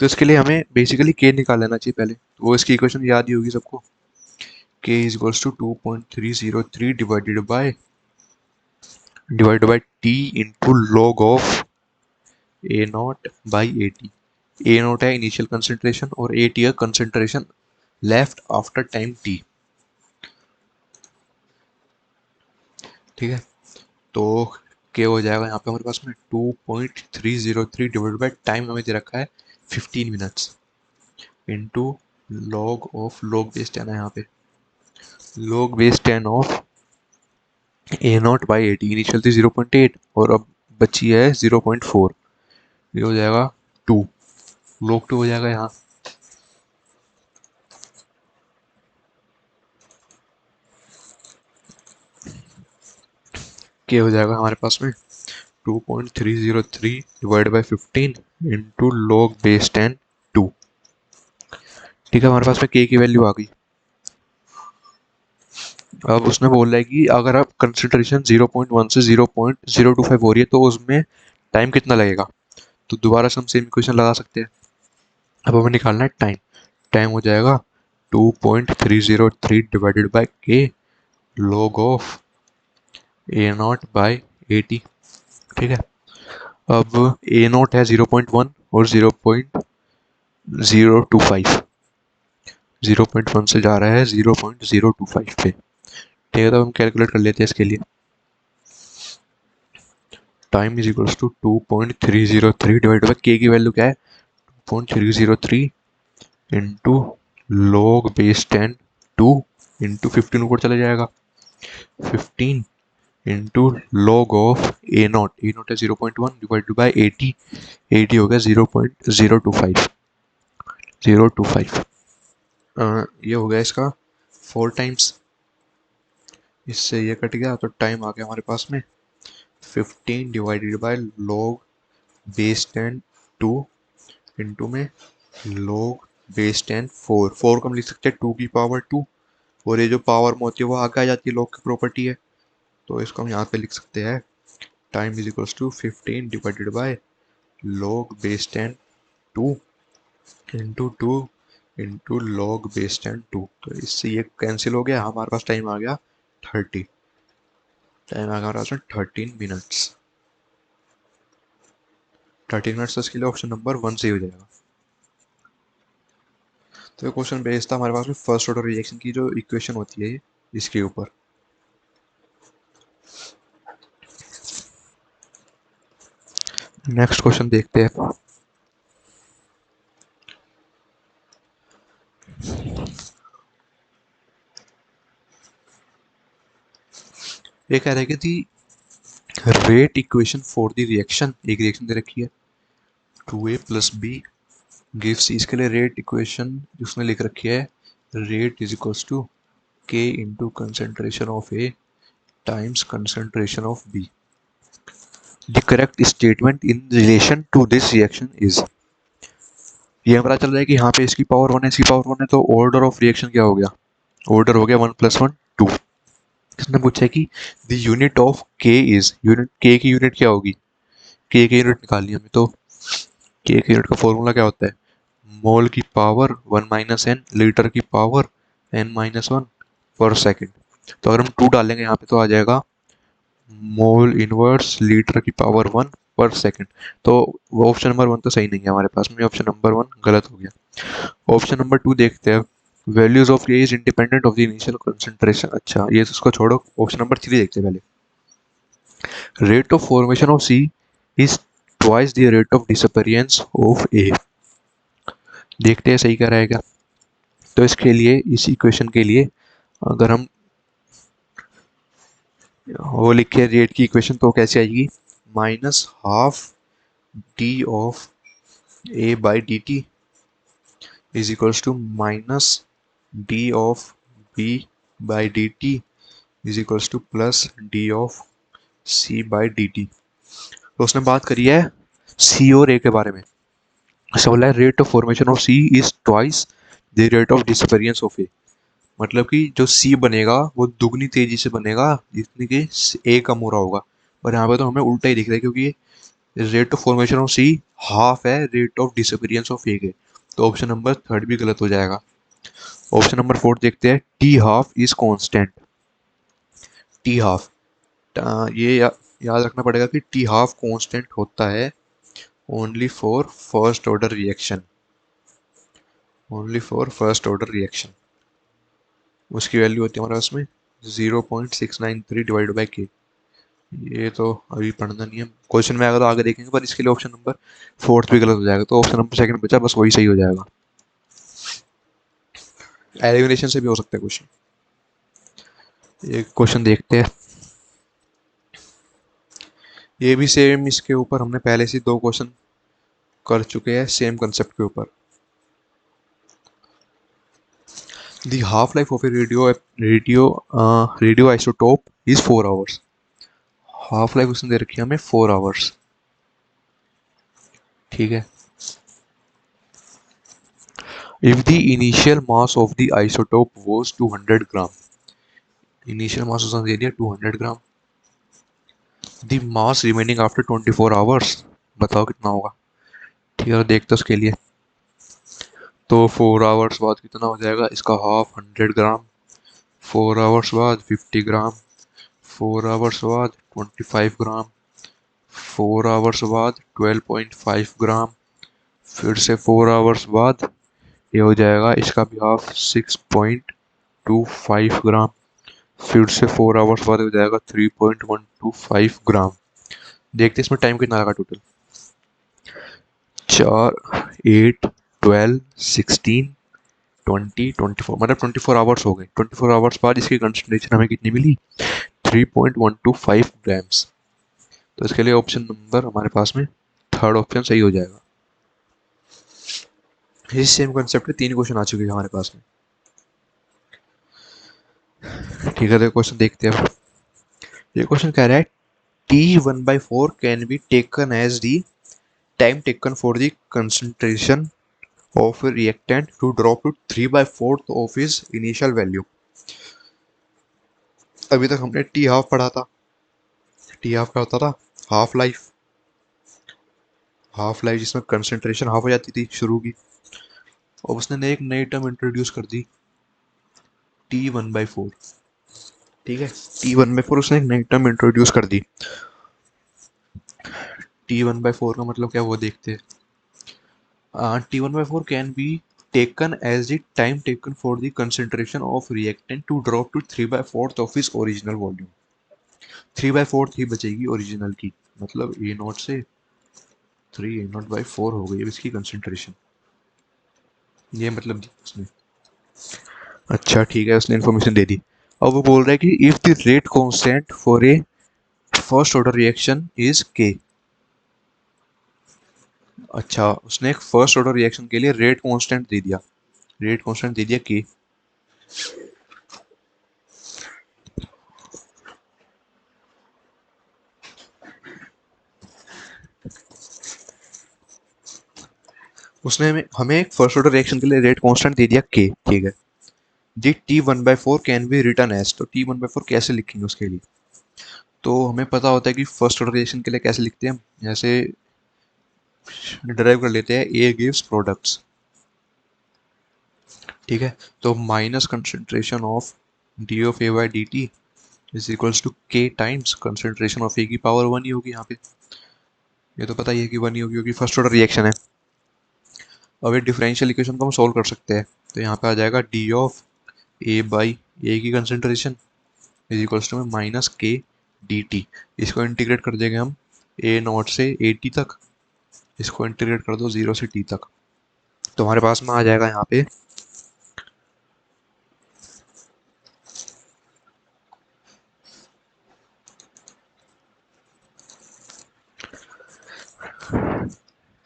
तो इसके लिए हमें बेसिकली के निकाल लेना चाहिए पहले, तो वो इसकी इक्वेशन याद ही होगी सबको। K is equals to 2.303 divided by t into log of A not by A t. A not है इनिशियल कंसंट्रेशन और ए टी है concentration left after time t. ठीक है, तो क्या हो जाएगा यहाँ पे हमारे पास में 2.303 डिवाइड बाई टाइम हमें दे रखा है 15 minutes into log of log base 10 है यहाँ पे, log base 10 of A not by A T. Initial थी 0.8 और अब बची है 0.4, ये हो जाएगा 2, लॉग 2 हो जाएगा यहाँ। क्या हो जाएगा हमारे पास में 2.303 divide by 15 into log base 10 2। ठीक है, हमारे पास में के की वैल्यू आ गई। अब उसने बोल रहा है कि अगर आप कंसंट्रेशन 0.1 से 0.025 हो रही है तो उसमें टाइम कितना लगेगा। तो दोबारा से हम सेम इक्वेशन लगा सकते हैं। अब हमें निकालना है टाइम। टाइम हो जाएगा 2.303 डिवाइडेड बाई के log of A not by A T. ठीक है, अब ए नॉट है 0.1 और 0.025, 0.1 से जा रहा है 0.025 पे। ठीक है, तो हम कैलकुलेट कर लेते हैं इसके लिए। Time is equals to 2.303 divide by K की वैल्यू क्या है 2.303 इंटू लॉग बेस 10 2 इंटू 15 ऊपर चला जाएगा 15 into log of A not है 0.1 डिवाइड बाई 80, 80 हो गया 0.025, 025। ये हो गया इसका 4 टाइम्स, इससे ये कट गया तो टाइम आ गया हमारे पास में 15 divided by log base 10 2 into में log बेस 10 4, 4 को हम लिख सकते हैं 2 की पावर 2 और ये जो पावर में होती है वो आगे आ जाती है, log की प्रॉपर्टी है, तो इसको हम यहाँ पे लिख सकते हैं time is equals to 15 divided by log base 10 2 into 2 into log base 10 2। तो इससे ये कैंसिल हो गया, हमारे पास टाइम आ गया 30, टाइम आ गया हमारे पास में 13 मिनट्स। 13 मिनट्स, इसके लिए ऑप्शन नंबर 1 सही हो जाएगा। तो ये क्वेश्चन बेस्ड था हमारे पास में फर्स्ट ऑर्डर रिएक्शन की जो इक्वेशन होती है इसके ऊपर। नेक्स्ट क्वेश्चन देखते हैं। ये कह रहा है कि the rate equation for the reaction, एक रिएक्शन दे रखी है 2a प्लस बी गिव्स, इसके लिए रेट इक्वेशन उसने लिख रखी है रेट इज इक्वल्स टू के into concentration of A times concentration of B. The correct statement in relation to this reaction is, ये पता चल रहा है कि यहाँ पे इसकी पावर 1 है इसकी पावर 1 है, तो ऑर्डर ऑफ रिएक्शन क्या हो गया, ऑर्डर हो गया 1 + 1 2। इसने पूछा है कि द यूनिट ऑफ के इज, यूनिट के की यूनिट क्या होगी, के की यूनिट निकालनी है हमें। तो के की यूनिट का फॉर्मूला क्या होता है, मोल की पावर 1 - n, लीटर की पावर n-1 पर सेकेंड। तो अगर हम 2 डालेंगे यहाँ पे तो आ जाएगा मोल इनवर्स लीटर की पावर 1 पर सेकेंड। तो वो ऑप्शन नंबर 1 तो सही नहीं है हमारे पास में, ऑप्शन नंबर 1 गलत हो गया। ऑप्शन नंबर 2 देखते हैं, values of A is independent of the initial concentration. अच्छा, ये उसको छोड़ो, ऑप्शन नंबर 3 देखते हैं पहले। Rate of formation of C is twice the rate of disappearance of A. देखते हैं सही क्या रहेगा। तो इसके लिए, इस इक्वेशन के लिए अगर हम वो लिखे रेट की इक्वेशन तो कैसे आएगी, -12 d of A by d t is equals to minus d of B by d t is equals to plus d of C by d t. तो उसने बात करी है सी और ए के बारे में। ऐसा बोला है rate of formation of C is twice the rate of disappearance of A. मतलब कि जो सी बनेगा वो दुगनी तेजी से बनेगा जितनी कि ए कम हो रहा होगा। और यहाँ पे तो हमें उल्टा ही दिख रहा है क्योंकि rate of formation of C half है rate of disappearance of A के। तो ऑप्शन नंबर 3 भी गलत हो जाएगा। ऑप्शन नंबर 4 देखते हैं, T half is constant. T half, ये याद रखना पड़ेगा कि टी हाफ कांस्टेंट होता है only for first order reaction, only for first order reaction. उसकी वैल्यू होती है हमारे पास में 0.693 डिवाइड बाई के। ये तो अभी पढ़ना नहीं है, क्वेश्चन में आएगा तो आगे देखेंगे, पर इसके लिए ऑप्शन नंबर फोर्थ भी गलत हो जाएगा, तो ऑप्शन नंबर सेकंड बचा, बस वही सही हो जाएगा। एलिमिनेशन से भी हो सकता है क्वेश्चन। एक क्वेश्चन देखते हैं, ये भी सेम, इसके ऊपर हमने पहले से दो क्वेश्चन कर चुके हैं सेम कंसेप्ट के ऊपर। The half life of a radio isotope is 4 hours. Half life उसने दे रखी है हमें 4 आवर्स, ठीक है। If the initial mass of the isotope was 200 gram, initial mass उसने दे दिया 200 gram. The mass remaining after 24 hours, बताओ कितना होगा, ठीक है। तो देखते हैं उसके लिए, तो 4 आवर्स बाद कितना हो जाएगा, इसका हाफ 100 ग्राम, 4 आवर्स बाद 50 ग्राम, 4 आवर्स बाद 25 ग्राम, 4 आवर्स बाद 12.5 ग्राम, फिर से 4 आवर्स बाद ये हो जाएगा इसका भी हाफ 6.25 ग्राम, फिर से 4 आवर्स बाद हो जाएगा 3.125 ग्राम। देखते हैं इसमें टाइम कितना लगा टोटल, 4, 8, 12, 16, 20, 24, मतलब 24 आवर्स हो गए। 24 आवर्स बाद इसकी कंसंट्रेशन हमें कितनी मिली, 3.125 ग्राम्स। तो इसके लिए ऑप्शन नंबर हमारे पास में थर्ड ऑप्शन सही हो जाएगा। इस सेम कंसेप्ट के 3 क्वेश्चन आ चुके हैं हमारे पास में, ठीक है। तो क्वेश्चन देखते हैं। ये क्वेश्चन कह रहा है T1/4 can be taken as the time taken for the concentration of a reactant to drop to 3/4 of his initial value। अभी तक हमने टी हाफ पढ़ा था, टी हाफ क्या होता था, हाफ लाइफ, हाफ लाइफ जिसमें कंसंट्रेशन हाफ हो जाती थी शुरू की। और उसने एक नई टर्म इंट्रोड्यूस कर दी, T1/4, ठीक है। T1/4 उसने एक नई टर्म इंट्रोड्यूस कर दी। T1/4 का मतलब क्या, वो देखते हैं। T1/4 can be taken as the time taken for the concentration of reactant to drop to 3/4 of its original volume। 3/4 ही बचेगी ओरिजिनल की, मतलब A0 से 3 A0/4 हो गई अब इसकी कंसंट्रेशन, ये मतलब दी उसने। अच्छा ठीक है, उसने इन्फॉर्मेशन दे दी। अब वो बोल रहा है कि if the rate constant for a first order reaction is के। अच्छा, उसने एक फर्स्ट ऑर्डर रिएक्शन के लिए रेट कांस्टेंट दे दिया, रेट कांस्टेंट दे दिया के। उसने हमें एक फर्स्ट ऑर्डर रिएक्शन के लिए रेट कांस्टेंट दे दिया के, ठीक है जी। T1/4 can be written as, तो T1/4 कैसे लिखेंगे उसके लिए, तो हमें पता होता है कि फर्स्ट ऑर्डर रिएक्शन के लिए कैसे लिखते हैं हम, जैसे डिराइव कर लेते हैं ए गिव्स प्रोडक्ट्स, ठीक है। तो minus concentration of d of A by d t is equals to K times concentration of A की पावर 1 ही होगी यहाँ पे, ये तो पता ही है कि 1 ही होगी क्योंकि फर्स्ट ऑर्डर रिएक्शन है। अब ये डिफरेंशियल इक्वेशन को हम सोल्व कर सकते हैं, तो यहाँ पे आ जाएगा डी ऑफ ए बाई ए की कंसंट्रेशन इज इक्वल्स टू में माइनस के डी टी। इसको इंटीग्रेट कर देंगे हम ए नॉट से ए टी तक, इसको इंटीग्रेट कर दो 0 से टी तक, तो हमारे पास में आ जाएगा यहाँ पे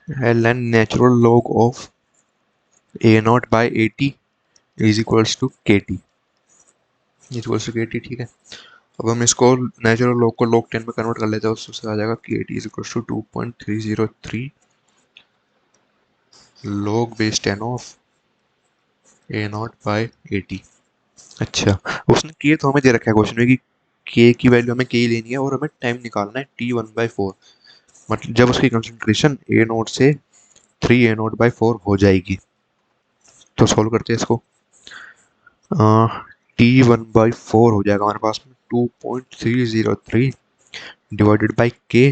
ln natural log of A not by A T is equals to के टी, इक्वल्स टू के टी, ठीक है। अब हम इसको नेचुरल लॉग को log 10 में कन्वर्ट कर लेते हैं, उससे आ जाएगा K t is equals to 2.303 log base 10 of A not by A t. अच्छा, उसने के तो हमें दे रखा है क्वेश्चन में कि के की वैल्यू हमें के ही लेनी है और हमें टाइम निकालना है T1/4, मतलब जब उसकी कंसंट्रेशन ए नोट से 3 A0/4 हो जाएगी। तो सॉल्व करते हैं इसको, T1/4 हो जाएगा हमारे पास में 2.303 डिवाइडेड बाई के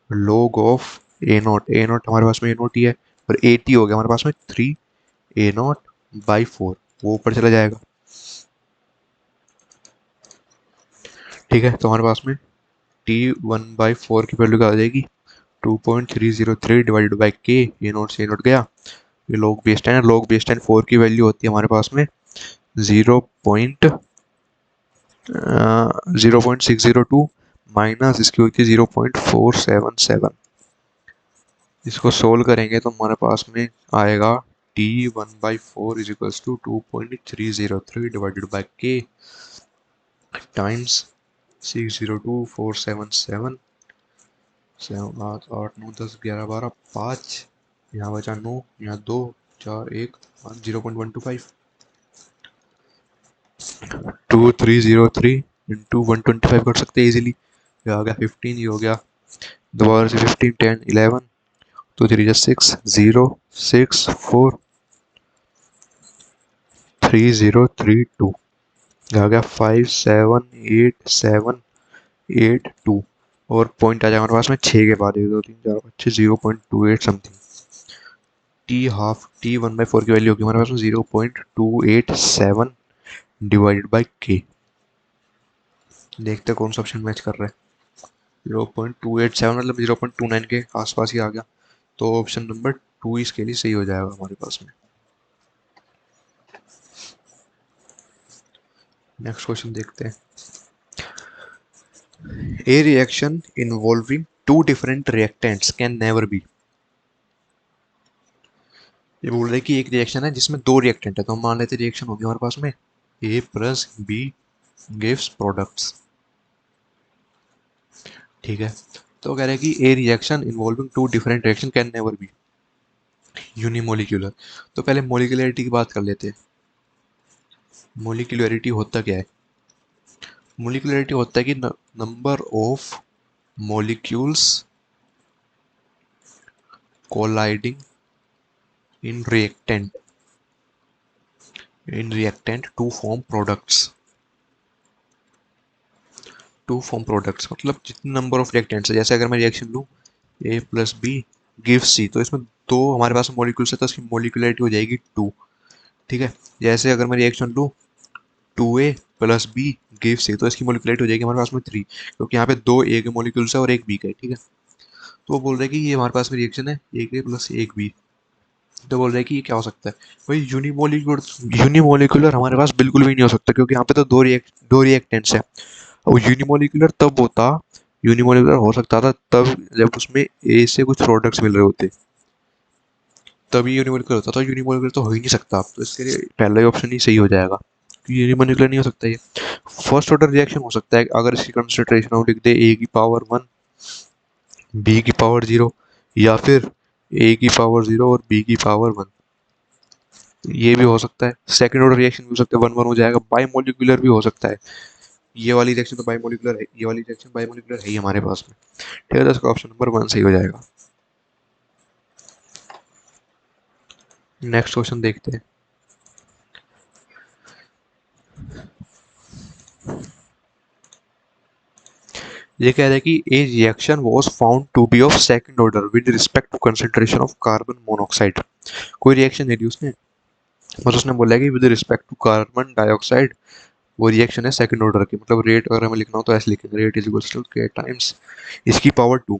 log ऑफ ए नॉट हमारे पास में ए नॉट ही है, और ए टी हो गया हमारे पास में 3 A0/4, वो ऊपर चला जाएगा। ठीक है, तो हमारे पास में T1/4 की वैल्यू क्या आ जाएगी, 2.303 डिवाइडेड बाई के, ए नॉट से ए नॉट गया, ये लॉग बेस 10 है, लॉग बेस 10 4 की वैल्यू होती है हमारे पास में 0.602, माइनस इसकी होती है 0.477। इसको सोल्व करेंगे तो हमारे पास में आएगा T1/4 is equals to 2.303 divided by K times 602477, 7 8 8 9 10 11 12 5, यहाँ बचा 9, यहाँ 2 4 1 5, 0.125, 2303 इंटू 125 कर सकते हैं इजीली। ये आ गया 15, ये हो गया दोबारा से 15 10 11, तो 3 6 0 6 4 3032, ये आ गया 578 7 8 2, और पॉइंट आ जाएगा हमारे पास में 6 के बाद 1 2 3 4 5 6 0.28 समथिंग। T1/4 की वैल्यू होगी हमारे पास में 0.287 डिवाइडेड बाई के। देखते हैं कौन सा ऑप्शन मैच कर रहा है। 0.287 मतलब 0.29 के आसपास ही आ गया, तो ऑप्शन नंबर 2 इसके लिए सही हो जाएगा हमारे पास में। नेक्स्ट क्वेश्चन देखते हैं। A reaction involving two different reactants can never be. ये बोल रहे हैं कि एक रिएक्शन है जिसमें दो रिएक्टेंट है, तो हम मान लेते हैं रिएक्शन होगी हमारे पास में A plus B gives products. ठीक है, तो कह रहे हैं कि a reaction involving two different reaction can never be unimolecular. तो पहले मोलिकुलरिटी की बात कर लेते हैं। मोलिकुलरिटी होता क्या है? मोलिकुलरिटी होता है कि number of molecules colliding in reactant to form products, मतलब जितने नंबर ऑफ रिएक्टेंट्स है। जैसे अगर मैं रिएक्शन लूँ A plus B give C, तो इसमें दो हमारे पास मॉलिक्यूल्स है, तो इसकी मोलिकुलरिटी हो जाएगी 2। ठीक है, जैसे अगर मैं रिएक्शन लूँ 2A plus B give C, तो इसकी मोलिकुलरिटी हो जाएगी हमारे पास में 3, क्योंकि यहाँ पे दो ए के मॉलिक्यूल्स है और एक बी का है। ठीक है, तो वो बोल रहे हैं कि ये हमारे पास में रिएक्शन है एक ए प्लस एक बी। तो बोल रहे हैं कि ये क्या हो सकता है भाई, यूनिमोलिकुलर हमारे पास बिल्कुल भी नहीं हो सकता, क्योंकि यहाँ पे तो दो रिएक्टेंट्स है। और यूनिमोलिकुलर हो सकता था तब जब उसमें ए से कुछ प्रोडक्ट्स मिल रहे होते, तभी यूनिमोलिकुलर होता था। यूनिमोलिकुलर तो हो ही नहीं सकता, तो इसके लिए पहला ही ऑप्शन ही सही हो जाएगा, यूनिमोलिकुलर नहीं हो सकता ये। फर्स्ट ऑर्डर रिएक्शन हो सकता है अगर इसकी कंसंट्रेशन हम लिख दे A⁻1 B⁻0, या फिर A⁻0 और B⁻1, ये भी हो सकता है। सेकंड ऑर्डर रिएक्शन भी हो सकता है, 1 1 हो जाएगा। बाई मोलिकुलर भी हो सकता है, ये वाली रिएक्शन तो बाई मोलिकुलर है, ये वाली रिएक्शन बाई मोलिकुलर है ही हमारे पास में। ठीक है, तो इसका ऑप्शन नंबर 1 सही हो जाएगा। नेक्स्ट क्वेश्चन देखते हैं। ये कह रहा है कि a reaction was found to be of second order with respect to concentration of carbon monoxide. कोई रिएक्शन दे दी उसने, बस उसने बोला कि with respect to carbon dioxide वो रिएक्शन है सेकंड ऑर्डर की। मतलब रेट अगर हमें लिखना हो तो ऐसे लिखेंगे, rate is equals to K times इसकी पावर 2।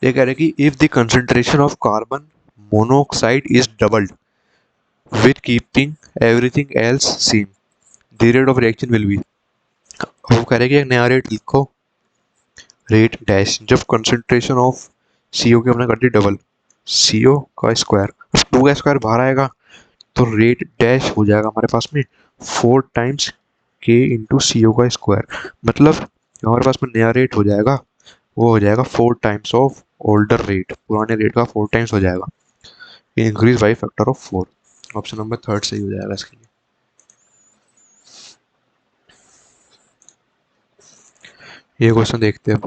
ये कह रहे हैं कि if the concentration of carbon monoxide is doubled with keeping everything else same, the rate of reaction will B. वो कह रहे हैं कि एक नया रेट लिखो, रेट डैश जब कंसंट्रेशन ऑफ सीओ की हमने कर दी डबल, सीओ का स्क्वायर, 2 का स्क्वायर बाहर आएगा, तो रेट डैश हो जाएगा हमारे पास में 4 टाइम्स के इंटू सी ओ का स्क्वायर। मतलब हमारे पास में नया रेट हो जाएगा, वो हो जाएगा 4 टाइम्स ऑफ ओल्डर रेट, पुराने रेट का 4 टाइम्स हो जाएगा, increase by factor of 4। Option number 3 सही हो जाएगा इसके लिए। ये क्वेश्चन देखते हैं।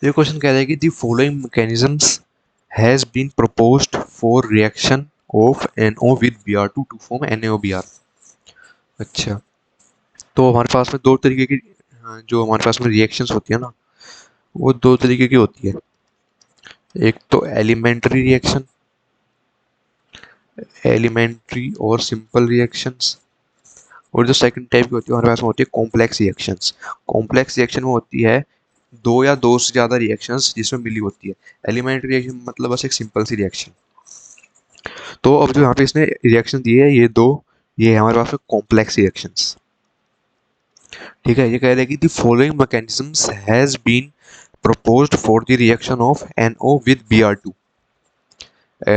ये क्वेश्चन कह रहा है कि the following mechanisms has been proposed for reaction of NO with Br2 to form NaOBr। अच्छा, तो हमारे पास में दो तरीके की जो हमारे पास में रिएक्शंस होती है ना, वो दो तरीके की होती है। एक तो एलिमेंट्री रिएक्शन, एलिमेंट्री और सिंपल रिएक्शंस, और जो सेकंड टाइप की होती है हमारे पास में होती है कॉम्प्लेक्स रिएक्शंस। कॉम्प्लेक्स रिएक्शन में होती है दो या दो से ज़्यादा रिएक्शंस जिसमें मिली होती है। एलिमेंट्री रिएक्शन मतलब बस एक सिंपल सी रिएक्शन। तो अब जो यहाँ पे इसने रिएक्शन दिए है ये दो, ये है हमारे पास में कॉम्प्लेक्स रिएक्शंस। ठीक है, ये कह रहे हैं कि the following mechanisms has been proposed for the reaction of NO with Br2।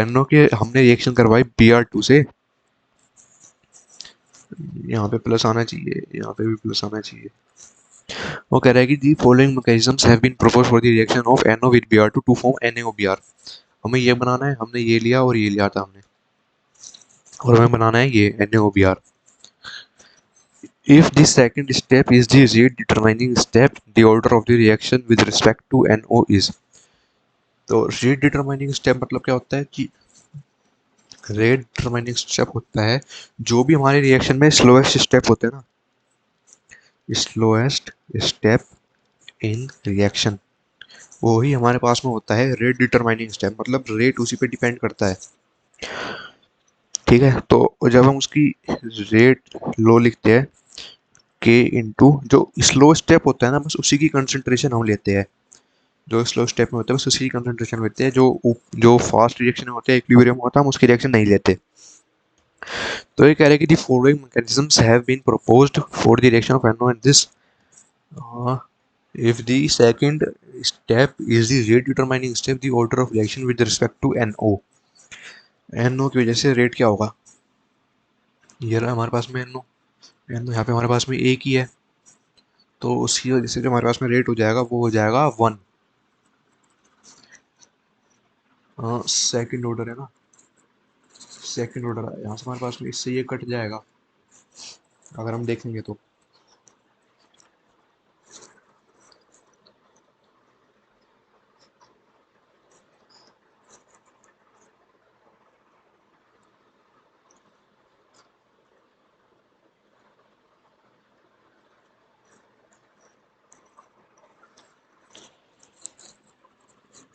NO के हमने रिएक्शन करवाई Br2 से, यहाँ पे प्लस आना चाहिए, यहाँ पे भी प्लस आना चाहिए। वो कह रहा है कि the following mechanisms have been proposed for the reaction of NO with Br2 to form NaOBr। हमें ये बनाना है, हमने ये लिया और ये लिया था हमने, और हमें बनाना है ये NaOBr। If the second step is the rate determining step, the order of the reaction with respect to NO is। तो रेट डिटरमाइनिंग स्टेप मतलब क्या होता है कि रेट डिटरमाइनिंग स्टेप होता है जो भी हमारे रिएक्शन में स्लोएस्ट स्टेप होते हैं ना, स्लोएस्ट स्टेप इन रिएक्शन, वो ही हमारे पास में होता है रेट डिटरमाइनिंग स्टेप, मतलब रेट उसी पे डिपेंड करता है। ठीक है, तो जब हम उसकी रेट लो लिखते हैं के इंटू जो स्लो स्टेप होता है ना, बस उसी की कंसंट्रेशन हम लेते हैं। जो स्लो स्टेप में होता है बस उसी की कंसंट्रेशन लेते हैं। जो फास्ट रिएक्शन में होते हैं, इक्विलिब्रियम होता है, हम उसकी रिएक्शन नहीं लेते। तो ये कह रहे हैं कि the following mechanisms have been proposed for the reaction of NO and this, if the second step is the rate determining step, the order of reaction with respect to NO। NO की वजह से rate क्या होगा, ये रहा हमारे पास में NO यहाँ पे हमारे पास में एक ही है, तो उसकी वजह से जो हमारे पास में रेट हो जाएगा वो हो जाएगा 1। सेकंड ऑर्डर है ना, सेकंड ऑर्डर है यहाँ से हमारे पास में, इससे ये कट जाएगा अगर हम देखेंगे तो।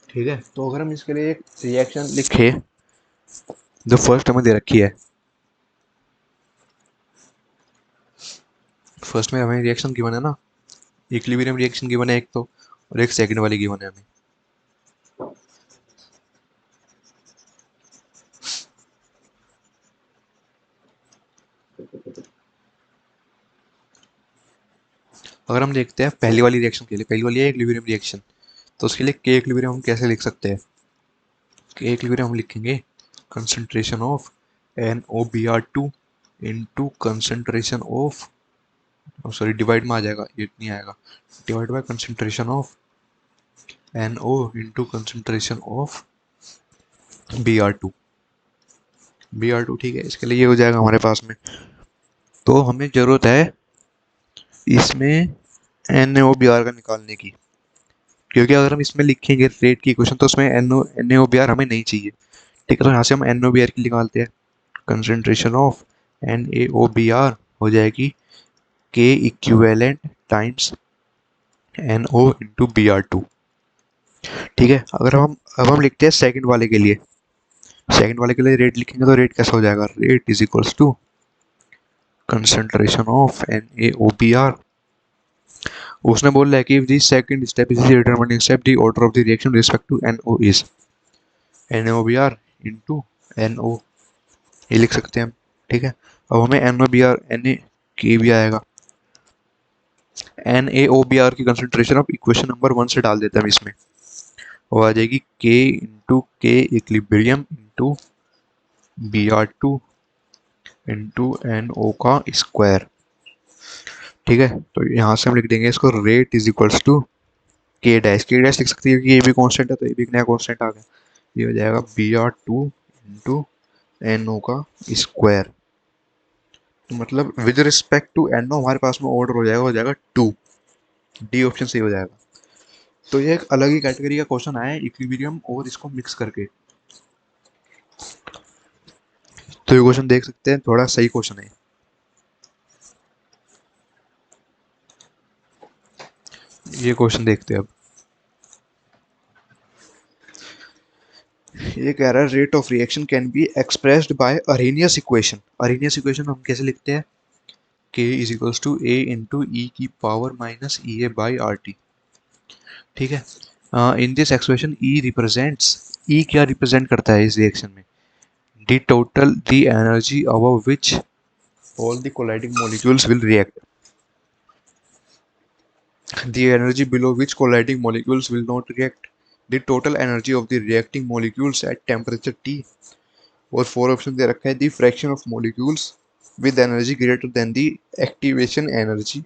ठीक है, तो अगर हम इसके लिए एक रिएक्शन लिखे जो फर्स्ट हमें दे रखी है, फर्स्ट में हमें रिएक्शन गिवन है ना, इक्विलिब्रियम रिएक्शन गिवन है एक तो, और एक सेकंड वाली गिवन है हमें। अगर हम देखते हैं पहली वाली रिएक्शन के लिए, पहली वाली है इक्विलिब्रियम रिएक्शन, तो उसके लिए के इक्विलिब्रियम हम कैसे लिख सकते हैं। के इक्विलिब्रियम हम लिखेंगे concentration of NOBr2 into concentration of, sorry divide में आ जाएगा, ये नहीं आएगा, divide by concentration of NO into concentration of Br2। Br2 ठीक है, इसके लिए ये हो जाएगा हमारे पास में। तो हमें ज़रूरत है इसमें NaOBr का निकालने की, क्योंकि अगर हम इसमें लिखेंगे रेट की इक्वेशन तो उसमें NaOBr हमें नहीं चाहिए। ठीक है, तो यहाँ से हम NaOBr की निकालते हैं। कंसंट्रेशन ऑफ NaOBr हो जाएगी K equivalent times NO into Br2। ठीक है, अगर हम अब हम लिखते हैं सेकंड वाले के लिए, सेकंड वाले के लिए रेट लिखेंगे तो रेट कैसा हो जाएगा, rate is equals to concentration of NaOBr। उसने बोल रहा है कि the second step is the determining step, the order of the reaction respect to NO is NaOBr into NO, ये लिख सकते हैं हम। ठीक है, अब हमें NaOBr Na के भी आएगा, NaOBr की कंसंट्रेशन अब इक्वेशन नंबर 1 से डाल देते हैं हम इसमें, वो आ जाएगी K इंटू के equilibrium into Br2 into NO का स्क्वायर। ठीक है, तो यहाँ से हम लिख देंगे इसको रेट इज इक्वल्स टू के डैश लिख सकते हैं क्योंकि ये भी कांस्टेंट है, तो ये भी एक नया कांस्टेंट आ गया, ये हो जाएगा Br2 इंटू NO का स्क्वायर। तो मतलब विद रिस्पेक्ट टू NO हमारे पास में ऑर्डर हो जाएगा 2, डी ऑप्शन सही हो जाएगा। तो ये एक अलग ही कैटेगरी का क्वेश्चन आया है इक्विलिब्रियम और इसको मिक्स करके, तो ये क्वेश्चन देख सकते हैं, थोड़ा सही क्वेश्चन है। ये क्वेश्चन देखते हैं अब। ये कह रहा है rate of reaction can be expressed by Arrhenius equation. Arrhenius equation हम कैसे लिखते हैं? K is equals to A into e की power minus E A by R T. ठीक है। In this expression E represents, E क्या represent करता है इस रिएक्शन में? The total the energy above which all the colliding molecules will react, the energy below which colliding molecules will not react, the total energy of the reacting molecules at temperature T। और four option दे रखा है the fraction of molecules with energy greater than the activation energy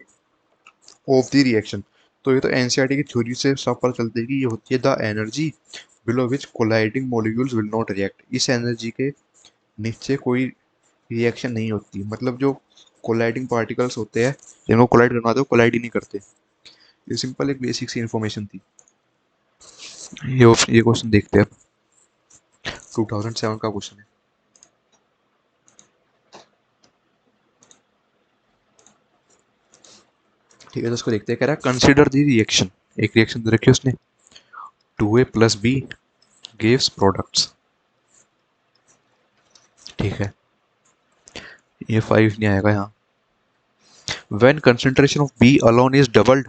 of the reaction. तो ये तो NCERT की theory से साफ पता चलता है कि ये होती है the energy below which colliding molecules will not react. इस एनर्जी के नीचे कोई रिएक्शन नहीं होती, मतलब जो कोलाइडिंग पार्टिकल्स होते हैं जिनको कोलाइड करना होता है कोलाइड ही नहीं करते। ये सिंपल एक बेसिक सी इन्फॉर्मेशन थी। ये क्वेश्चन देखते हैं। 2007 का क्वेश्चन है। ठीक है, तो इसको देखते हैं। कह रहा है कंसिडर दी रिएक्शन, एक रिएक्शन दे रखी है उसने, 2a plus B gives products. ठीक है, ये 5 नहीं आएगा यहाँ। When concentration of B alone is doubled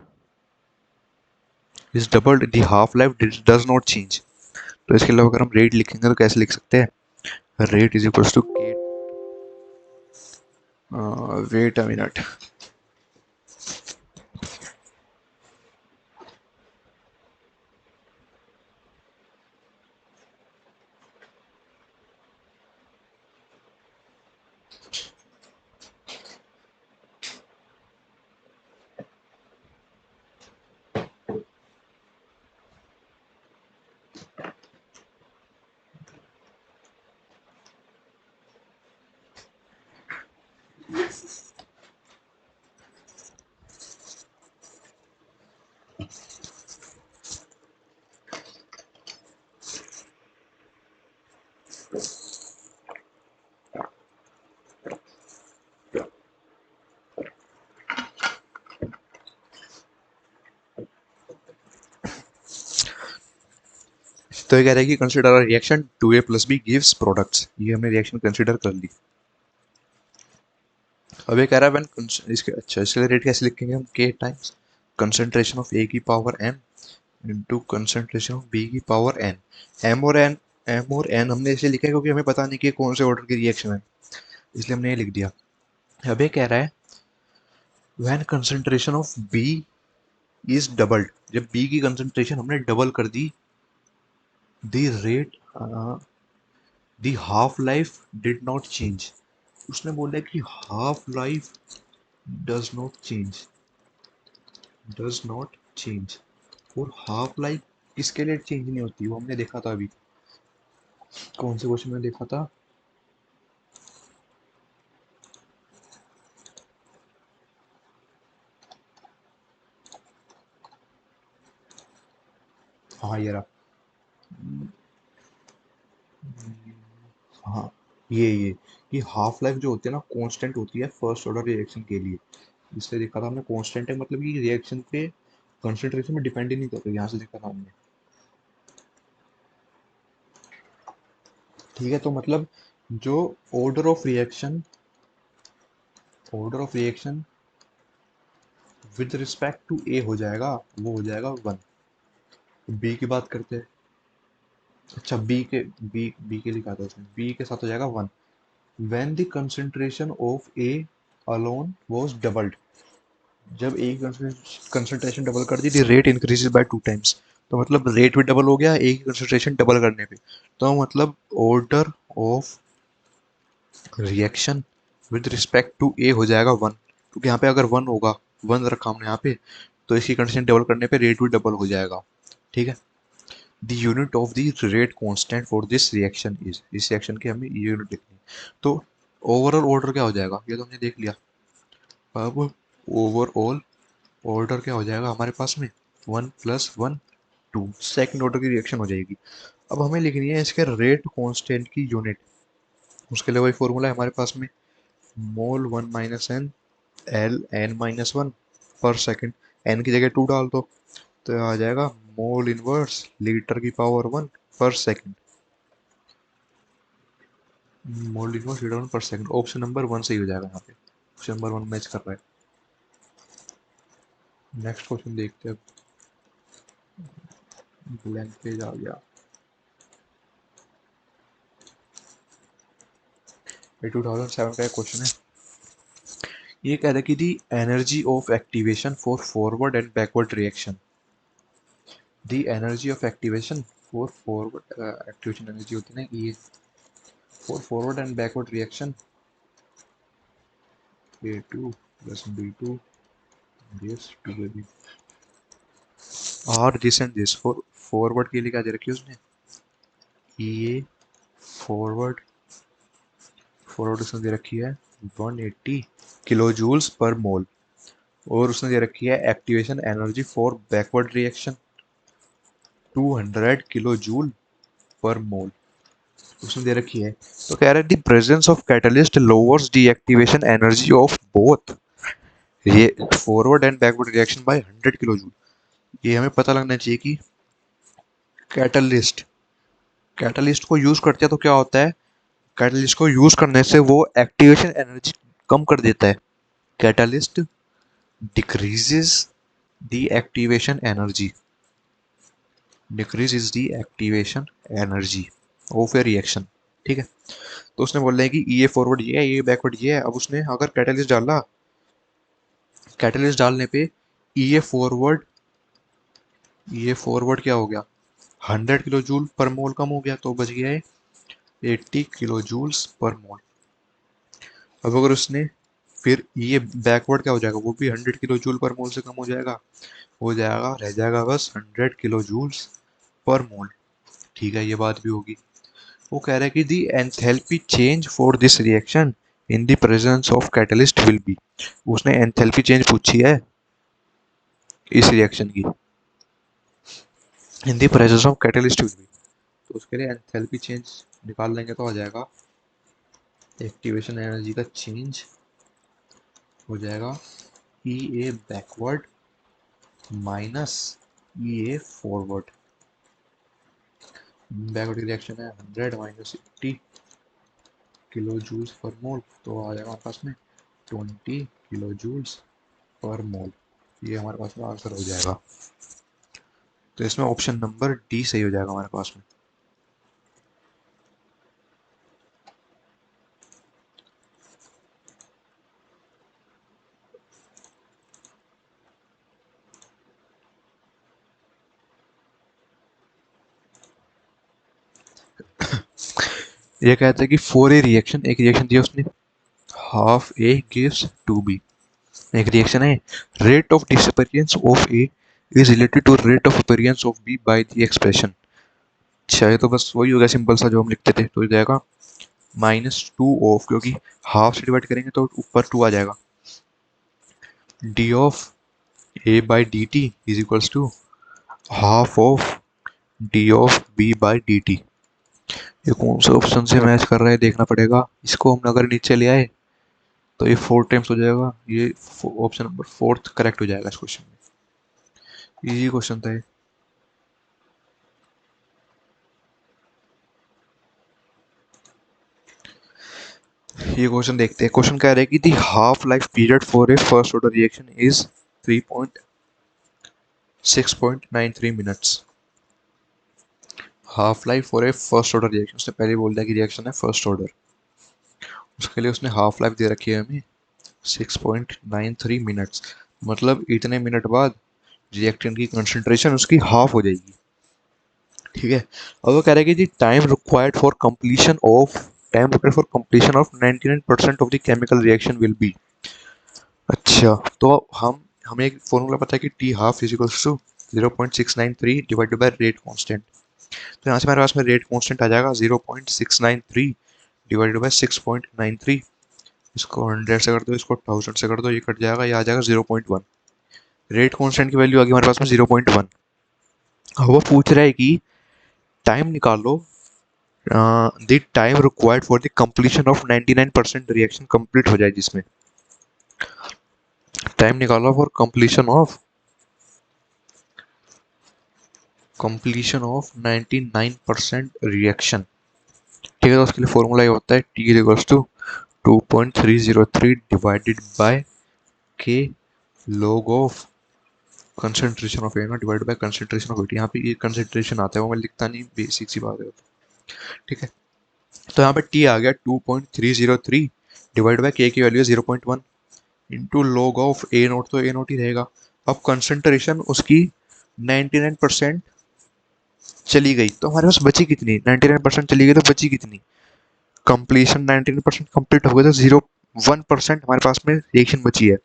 the half life does not change. तो इसके अलावा अगर हम रेट लिखेंगे तो कैसे लिख सकते हैं? Rate is equals to K, wait a minute, तो ये कह रहा है कि consider a reaction 2a plus B gives products. ये हमने रिएक्शन कंसिडर कर ली। अब ये कह रहा है इसके अच्छा इसके लिए रेट कैसे लिखेंगे हम? के टाइम्स कंसंट्रेशन ऑफ ए की power m into concentration of B की पावर एन। एम और एन हमने इसे लिखा है क्योंकि हमें पता नहीं कि कौन से ऑर्डर की रिएक्शन है, इसलिए हमने ये लिख दिया। अब ये कह रहा है when concentration of B is doubled, जब बी की कंसंट्रेशन हमने डबल कर दी, the rate the half life did not change. उसने बोला कि half life does not change, does not change. और हाफ लाइफ किसके लिए चेंज नहीं होती वो हमने देखा था अभी। कौन से क्वेश्चन में देखा था? हाँ ये रहा। हाँ, ये हाफ लाइफ जो होती है ना कांस्टेंट होती है फर्स्ट ऑर्डर रिएक्शन के लिए। इसलिए देखा था हमने कांस्टेंट है, मतलब ये रिएक्शन पे कंसंट्रेशन में डिपेंड ही नहीं करती, यहाँ से देखा था हमने। ठीक है, तो मतलब जो order of reaction with respect to A हो जाएगा वो हो जाएगा 1। बी की बात करते हैं। अच्छा बी के लिखा था उसने, बी के साथ हो जाएगा 1 when the concentration of A alone was doubled. जब ए की कंसंट्रेशन डबल कर दी, the rate increases by 2 times. तो मतलब रेट भी डबल हो गया ए की कंसंट्रेशन डबल करने पे। तो मतलब order of reaction with respect to A हो जाएगा 1, क्योंकि यहाँ पे अगर 1 होगा, 1 रखा हमने यहाँ पे, तो इसकी कंडीशन डबल करने पे रेट भी डबल हो जाएगा। ठीक है। The unit of the rate constant for this reaction is, इस रिएक्शन की हमें ये यूनिट लिखनी है। तो ओवरऑल ऑर्डर क्या हो जाएगा ये तो हमने देख लिया। अब ओवरऑल ऑर्डर क्या हो जाएगा हमारे पास में? 1+1 2 सेकेंड ऑर्डर की रिएक्शन हो जाएगी। अब हमें लिखनी है इसके रेट कांस्टेंट की यूनिट। उसके लिए वही फॉर्मूला है हमारे पास में, मोल 1 - n एल n-1 पर सेकेंड। एन की जगह 2 डाल दो तो आ जाएगा मोल इनवर्स लीटर की पावर 1 पर सेकेंड। मोल इनवर्स हीट पर सेकंड, ऑप्शन नंबर 1 सही हो जाएगा यहाँ पे, ऑप्शन नंबर 1 मैच कर रहा है। नेक्स्ट क्वेश्चन देखते हैं। ब्लैंक पेज आ गया। ये 2007 का क्वेश्चन है। ये कह रहा है कि दी energy of activation for forward and backward reaction, the energy of activation for forward activation energy होती है ना ये, for forward and backward reaction A2 plus B2 this 2AB और this and this. For forward के लिए क्या दे रखी है उसने, ये फॉरवर्ड, फॉरवर्ड उसने दे रखी है 180 किलो जूल्स पर मोल, और उसने दे रखी है activation energy for backward reaction 200 kilo joule per mole, उसने दे रखी है। तो कह रहा है the presence of catalyst lowers the activation energy of both ये forward and backward reaction by 100 kilo joule. ये हमें पता लगना चाहिए कि कैटलिस्ट, कैटलिस्ट को यूज करते हैं तो क्या होता है, कैटलिस्ट को यूज करने से वो एक्टिवेशन एनर्जी कम कर देता है। Catalyst decreases the activation energy, decrease the activation energy of A reaction. ठीक है, तो उसने बोल रहा है कि ये फॉरवर्ड ये है, ये बैकवर्ड ये है। अब उसने अगर कैटलिस्ट डाला, कैटलिस्ट डालने पे ये फॉरवर्ड क्या हो गया, 100 किलो जूल पर मोल कम हो गया, तो बच गया है 80 किलो जूल्स पर मोल। अब अगर उसने फिर ये बैकवर्ड क्या हो जाएगा, वो भी 100 किलो जूल पर मोल से कम हो जाएगा, रह जाएगा बस 100 किलो जूल्स पर मोल। ठीक है, ये बात भी होगी। वो कह रहा है कि the enthalpy change for this reaction in the presence of catalyst will be, उसने एंथैल्पी चेंज पूछी है इस रिएक्शन की, in the presence of catalyst will be, तो उसके लिए एंथैल्पी चेंज निकाल लेंगे तो आ जाएगा एक्टिवेशन एनर्जी का चेंज हो जाएगा ई ए बैकवर्ड माइनस ई ए फॉरवर्ड। बैकवर्ड की रिएक्शन है 100 माइनस 80 किलो जूल्स पर मोल, तो आ जाएगा हमारे पास में 20 किलो जूल्स पर मोल। ये हमारे पास में आंसर हो जाएगा। तो इसमें ऑप्शन नंबर डी सही हो जाएगा हमारे पास में। ये कहते हैं कि फॉर ए रिएक्शन, एक रिएक्शन दिया उसने, half A gives two B, एक रिएक्शन है, rate of disappearance of A is related to rate of appearance of B by the expression. अच्छा, ये तो बस वही हो गया सिंपल सा जो हम लिखते थे, तो ये जाएगा -2 ऑफ, क्योंकि हाफ से डिवाइड करेंगे तो ऊपर 2 आ जाएगा, d of A by d t is equals to half of d of B by d t. ये कौन से ऑप्शन से मैच कर रहा है देखना पड़ेगा, इसको हम अगर नीचे ले आए तो ये 4 टाइम्स हो जाएगा, ये ऑप्शन नंबर 4 करेक्ट हो जाएगा इस क्वेश्चन में। इजी क्वेश्चन था ये। ये क्वेश्चन देखते हैं। क्वेश्चन कह रहे हैं कि दी half life period for a first order reaction is 3.6.93 minutes. Half life for a first order reaction, उसने पहले बोल दिया कि रिएक्शन है फर्स्ट ऑर्डर, उसके लिए उसने हाफ लाइफ दे रखी है हमें 6.93 मिनट्स, मतलब इतने मिनट बाद रिएक्टेंट की कंसंट्रेशन उसकी हाफ हो जाएगी। ठीक है, अब वो कह रहा है कि जी time required for completion of 99% of the chemical reaction will be. अच्छा, तो हमें एक फॉर्मूला पता है कि T half is equals to 0.693 divided by rate constant. तो यहाँ से हमारे पास में रेट कांस्टेंट आ जाएगा 0.693 डिवाइडेड बाय 6.93। इसको 100 से कर दो, इसको 1000 से कर दो, ये कट जाएगा, ये आ जाएगा 0.1। रेट कांस्टेंट की वैल्यू आ गई हमारे पास में 0.1। अब वो पूछ रहा है कि टाइम निकालो, the time required for the completion of 99% reaction complete हो जाए, जिसमें टाइम निकालो फॉर कंप्लीशन ऑफ 99% रिएक्शन। ठीक ठीक है, तो उसके लिए फॉर्मूला ये होता है t equals to 2.303 divided by K log of concentration of A not divided by concentration of A t. यहाँ पे ये कंसंट्रेशन आता है, वो मैं लिखता नहीं, बेसिक सी बात है। ठीक है, तो यहाँ पे टी आ गया 2.303 डिवाइड बाय के की वैल्यू है 0.1 into log of A note, तो ए नोट ही रहेगा। अब कंसंट्रेशन उसकी 99% चली गई, तो हमारे पास बची कितनी? 99% चली गई तो बची कितनी? कंप्लीशन 99% कंप्लीट हो गया, तो 1% हमारे पास में रिएक्शन बची है।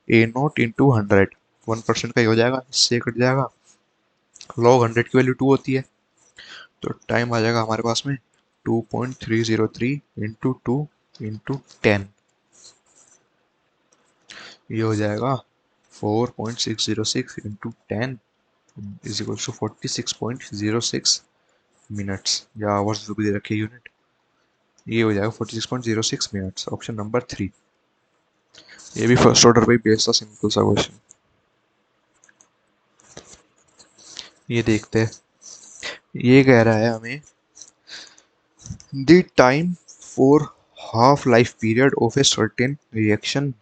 ए नोट इंटू 100, 1% का ही हो जाएगा, इससे कट जाएगा। लॉग 100 की वैल्यू 2 होती है, तो टाइम आ जाएगा हमारे पास में 2.303 इंटू 2 इंटू 10, ये हो जाएगा 4.606 into 10 is equal to 46.06 minutes, या आवर्स जो भी दे रखे यूनिट, ये हो जाएगा 46.06 मिनट्स। ऑप्शन नंबर 3, ये भी फर्स्ट ऑर्डर पे बेस्ड था, सिंपल सा क्वेश्चन। ये देखते हैं, ये कह रहा है हमें the time for half life period of a certain reaction.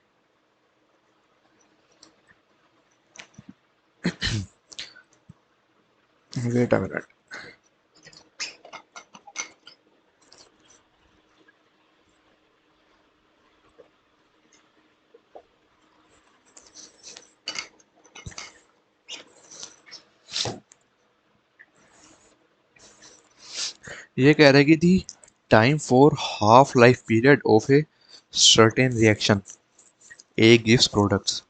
Wait a minute, ये कह रहा है कि the time for half life period of a certain reaction A gives products.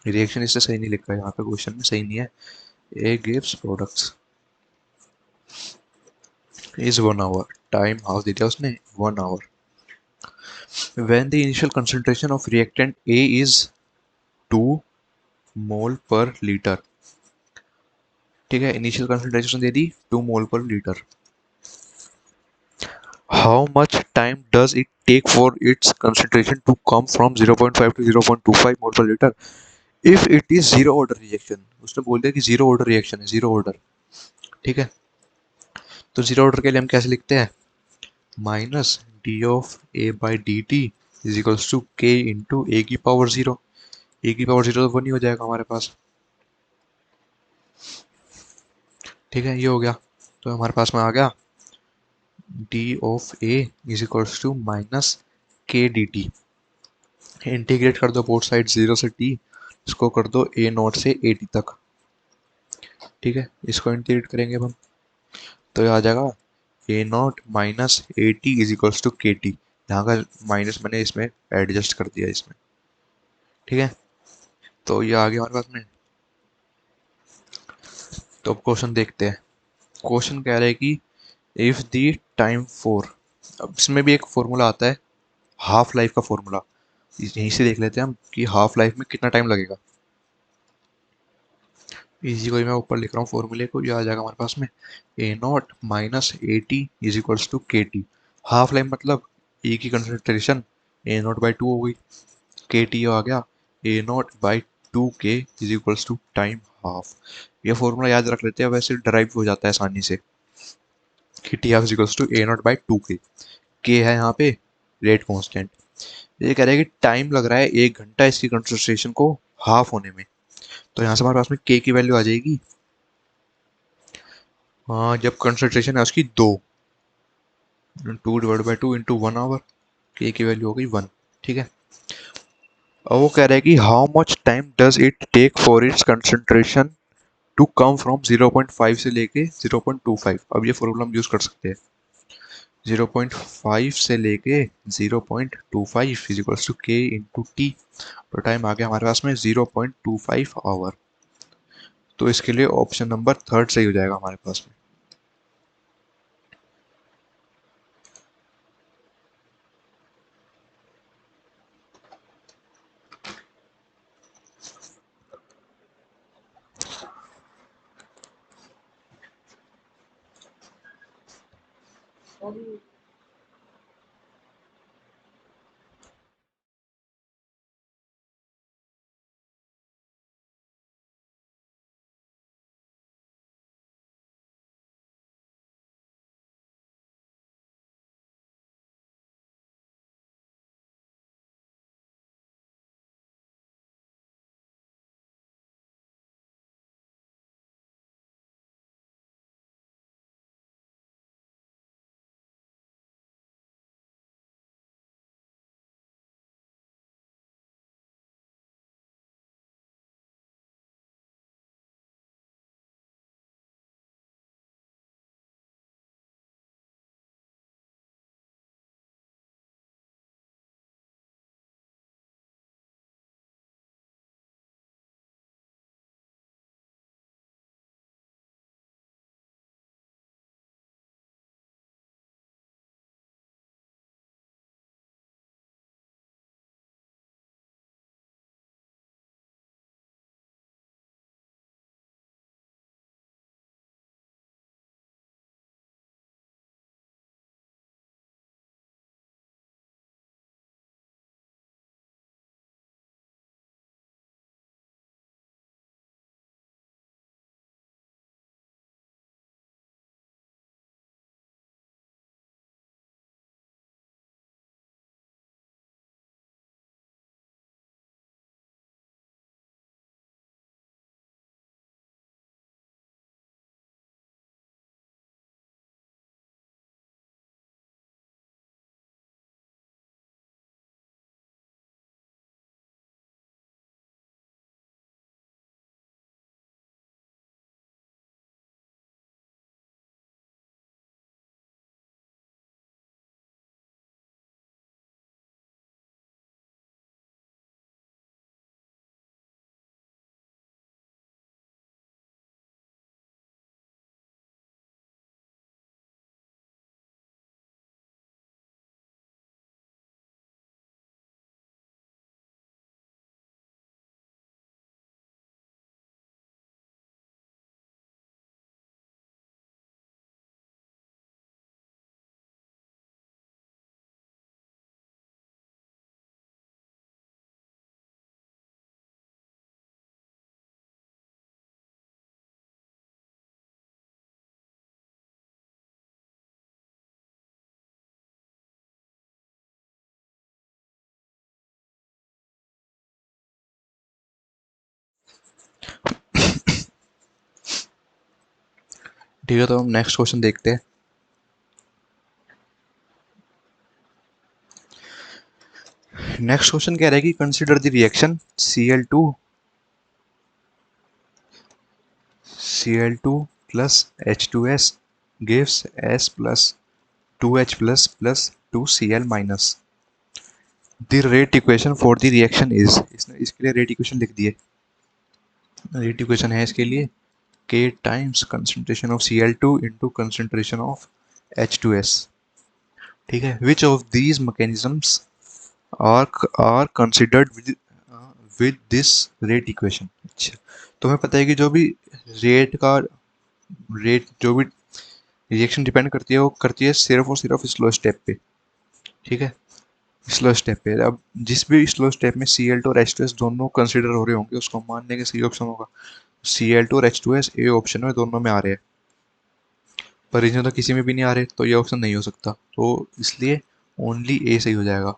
Reaction इससे सही नहीं लिखा है यहाँ पे, क्वेश्चन में सही नहीं है। A gives products is 1 hour, time half दे दिया उसने 1 hour. When the initial concentration of reactant A is 2 mole per litre. ठीक है, initial concentration they the 2 mole per litre. How much time does it take for its concentration to come from 0.5 टू 0.25 mole per litre if it is zero order reaction. उसने बोल दिया कि zero order reaction है, zero order. ठीक है, तो zero order के लिए हम कैसे लिखते हैं? Minus d of A by d t is equals to के इंटू ए की पावर जीरो। ए की पावर जीरो तो वो नहीं हो जाएगा हमारे पास। ठीक है, ये हो गया, तो हमारे पास में आ गया D of A is equals to minus K D T. Integrate कर दो बोथ साइड, जीरो से टी, इसको कर दो ए नॉट से ए टी तक। ठीक है, इसको इंटीग्रेट करेंगे अब हम, तो ये आ जाएगा A naught minus A T is equals to के टी। यहाँ का माइनस मैंने इसमें एडजस्ट कर दिया इसमें। ठीक है, तो ये आ गया हमारे पास में। तो अब क्वेश्चन देखते हैं। क्वेश्चन कह रहा है कि इफ द टाइम फॉर, अब इसमें भी एक फॉर्मूला आता है हाफ लाइफ का फॉर्मूला, यहीं से देख लेते हैं हम कि हाफ लाइफ में कितना टाइम लगेगा। इसी को ही मैं ऊपर लिख रहा हूँ फॉर्मूले को, ये आ जाएगा हमारे पास में A naught minus A T is equals to के टी। हाफ लाइफ मतलब ए की concentration A not by two हो गई, के टी आ गया A not by two k is equals to time half. ये फॉर्मूला याद रख लेते हैं, वैसे ड्राइव हो जाता है आसानी से कि T half is equals to A not by two K है यहाँ पे रेट कांस्टेंट। ये कह रहा है कि टाइम लग रहा है 1 घंटा इसकी कंसंट्रेशन को हाफ होने में, तो यहाँ से हमारे पास में के की वैल्यू आ जाएगी, हाँ, जब कंसंट्रेशन है उसकी 2, 2/2 इंटू 1 आवर, के की वैल्यू हो गई 1। ठीक है, अब वो कह रहा है कि how much time does it take for its concentration to come from 0.5 से लेके 0.25। अब ये फॉर्मूला हम यूज कर सकते हैं, 0.5 से लेके 0.25 इज इक्वल्स टू के इंटू टी। तो टाइम आ गया हमारे पास में 0.25 आवर, तो इसके लिए ऑप्शन नंबर थर्ड सही हो जाएगा हमारे पास में। ठीक है, तो हम नेक्स्ट क्वेश्चन देखते हैं। नेक्स्ट क्वेश्चन कह रहा है कि consider the reaction Cl2 plus H2S gives S plus 2H plus 2Cl minus। The rate equation for the reaction is, इसने इसके लिए रेट इक्वेशन लिख दी है। रेट इक्वेशन है इसके लिए K times concentration of Cl2 into concentration of H2S। ठीक है, which of these mechanisms are are considered with this rate equation. अच्छा, तो हमें पता है कि जो भी रेट का रेट जो भी रिएक्शन डिपेंड करती है वो करती है सिर्फ और सिर्फ स्लो स्टेप पे। ठीक है, स्लो स्टेप पे। अब जिस भी स्लो स्टेप में Cl2 और H2S दोनों कंसिडर हो रहे होंगे उसको मान लेंगे सही ऑप्शन होगा। Cl2 और H2S ए ऑप्शन में दोनों में आ रहे हैं, पर इनमें तो किसी में भी नहीं आ रहे, तो ये ऑप्शन नहीं हो सकता, तो इसलिए ओनली ए सही हो जाएगा।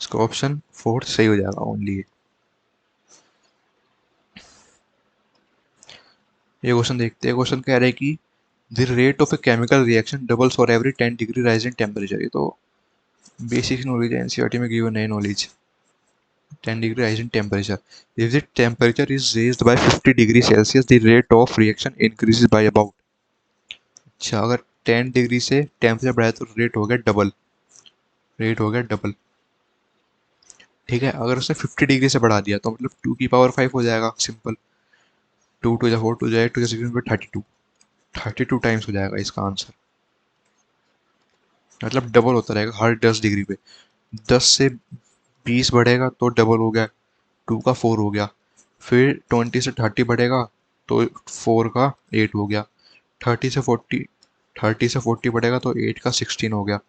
इसका ऑप्शन फोर्थ सही हो जाएगा, ओनली ए। ये क्वेश्चन देखते हैं। क्वेश्चन कह रहा है कि the rate of a chemical reaction doubles for every 10 degree rise in temperature. ये तो बेसिक नॉलेज है, एनसीईआरटी में गिवन है knowledge. 10 degree rise in temperature. If the temperature is raised by 50 degree Celsius, the rate of reaction increases by about। अच्छा, अगर 10 degree से temperature बढ़ाया तो रेट हो गया डबल। रेट हो गया डबल। ठीक है, अगर उसने 50 डिग्री से बढ़ा दिया तो मतलब 2 की पावर 5 हो जाएगा, सिंपल। 2 2 4 2 जाए 2 32, 32 टाइम्स हो जाएगा इसका आंसर। मतलब डबल होता रहेगा हर 10 डिग्री पे। 10 से 20 बढ़ेगा तो डबल हो गया, 2 का 4 हो गया। फिर 20 से 30 बढ़ेगा तो 4 का 8 हो गया। 30 से 40, 30 से 40 बढ़ेगा तो 8 का 16 हो गया।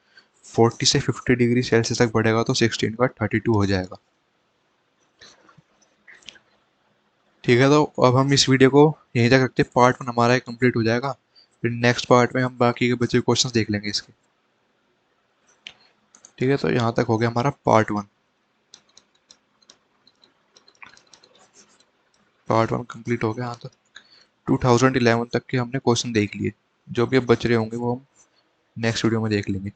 40 से 50 डिग्री सेल्सियस तक बढ़ेगा तो 16 का 32 हो जाएगा। ठीक है, तो अब हम इस वीडियो को यहीं तक रखते हैं। पार्ट 1 हमारा कंप्लीट हो जाएगा, फिर नेक्स्ट पार्ट में हम बाकी के बचे क्वेश्चंस देख लेंगे इसके। ठीक है, तो यहाँ तक हो गया हमारा पार्ट 1। पार्ट 1 कंप्लीट हो गया यहाँ तक। 2011 तक के हमने क्वेश्चन देख लिए। जो भी अब बच रहे होंगे वो हम नेक्स्ट वीडियो में देख लेंगे।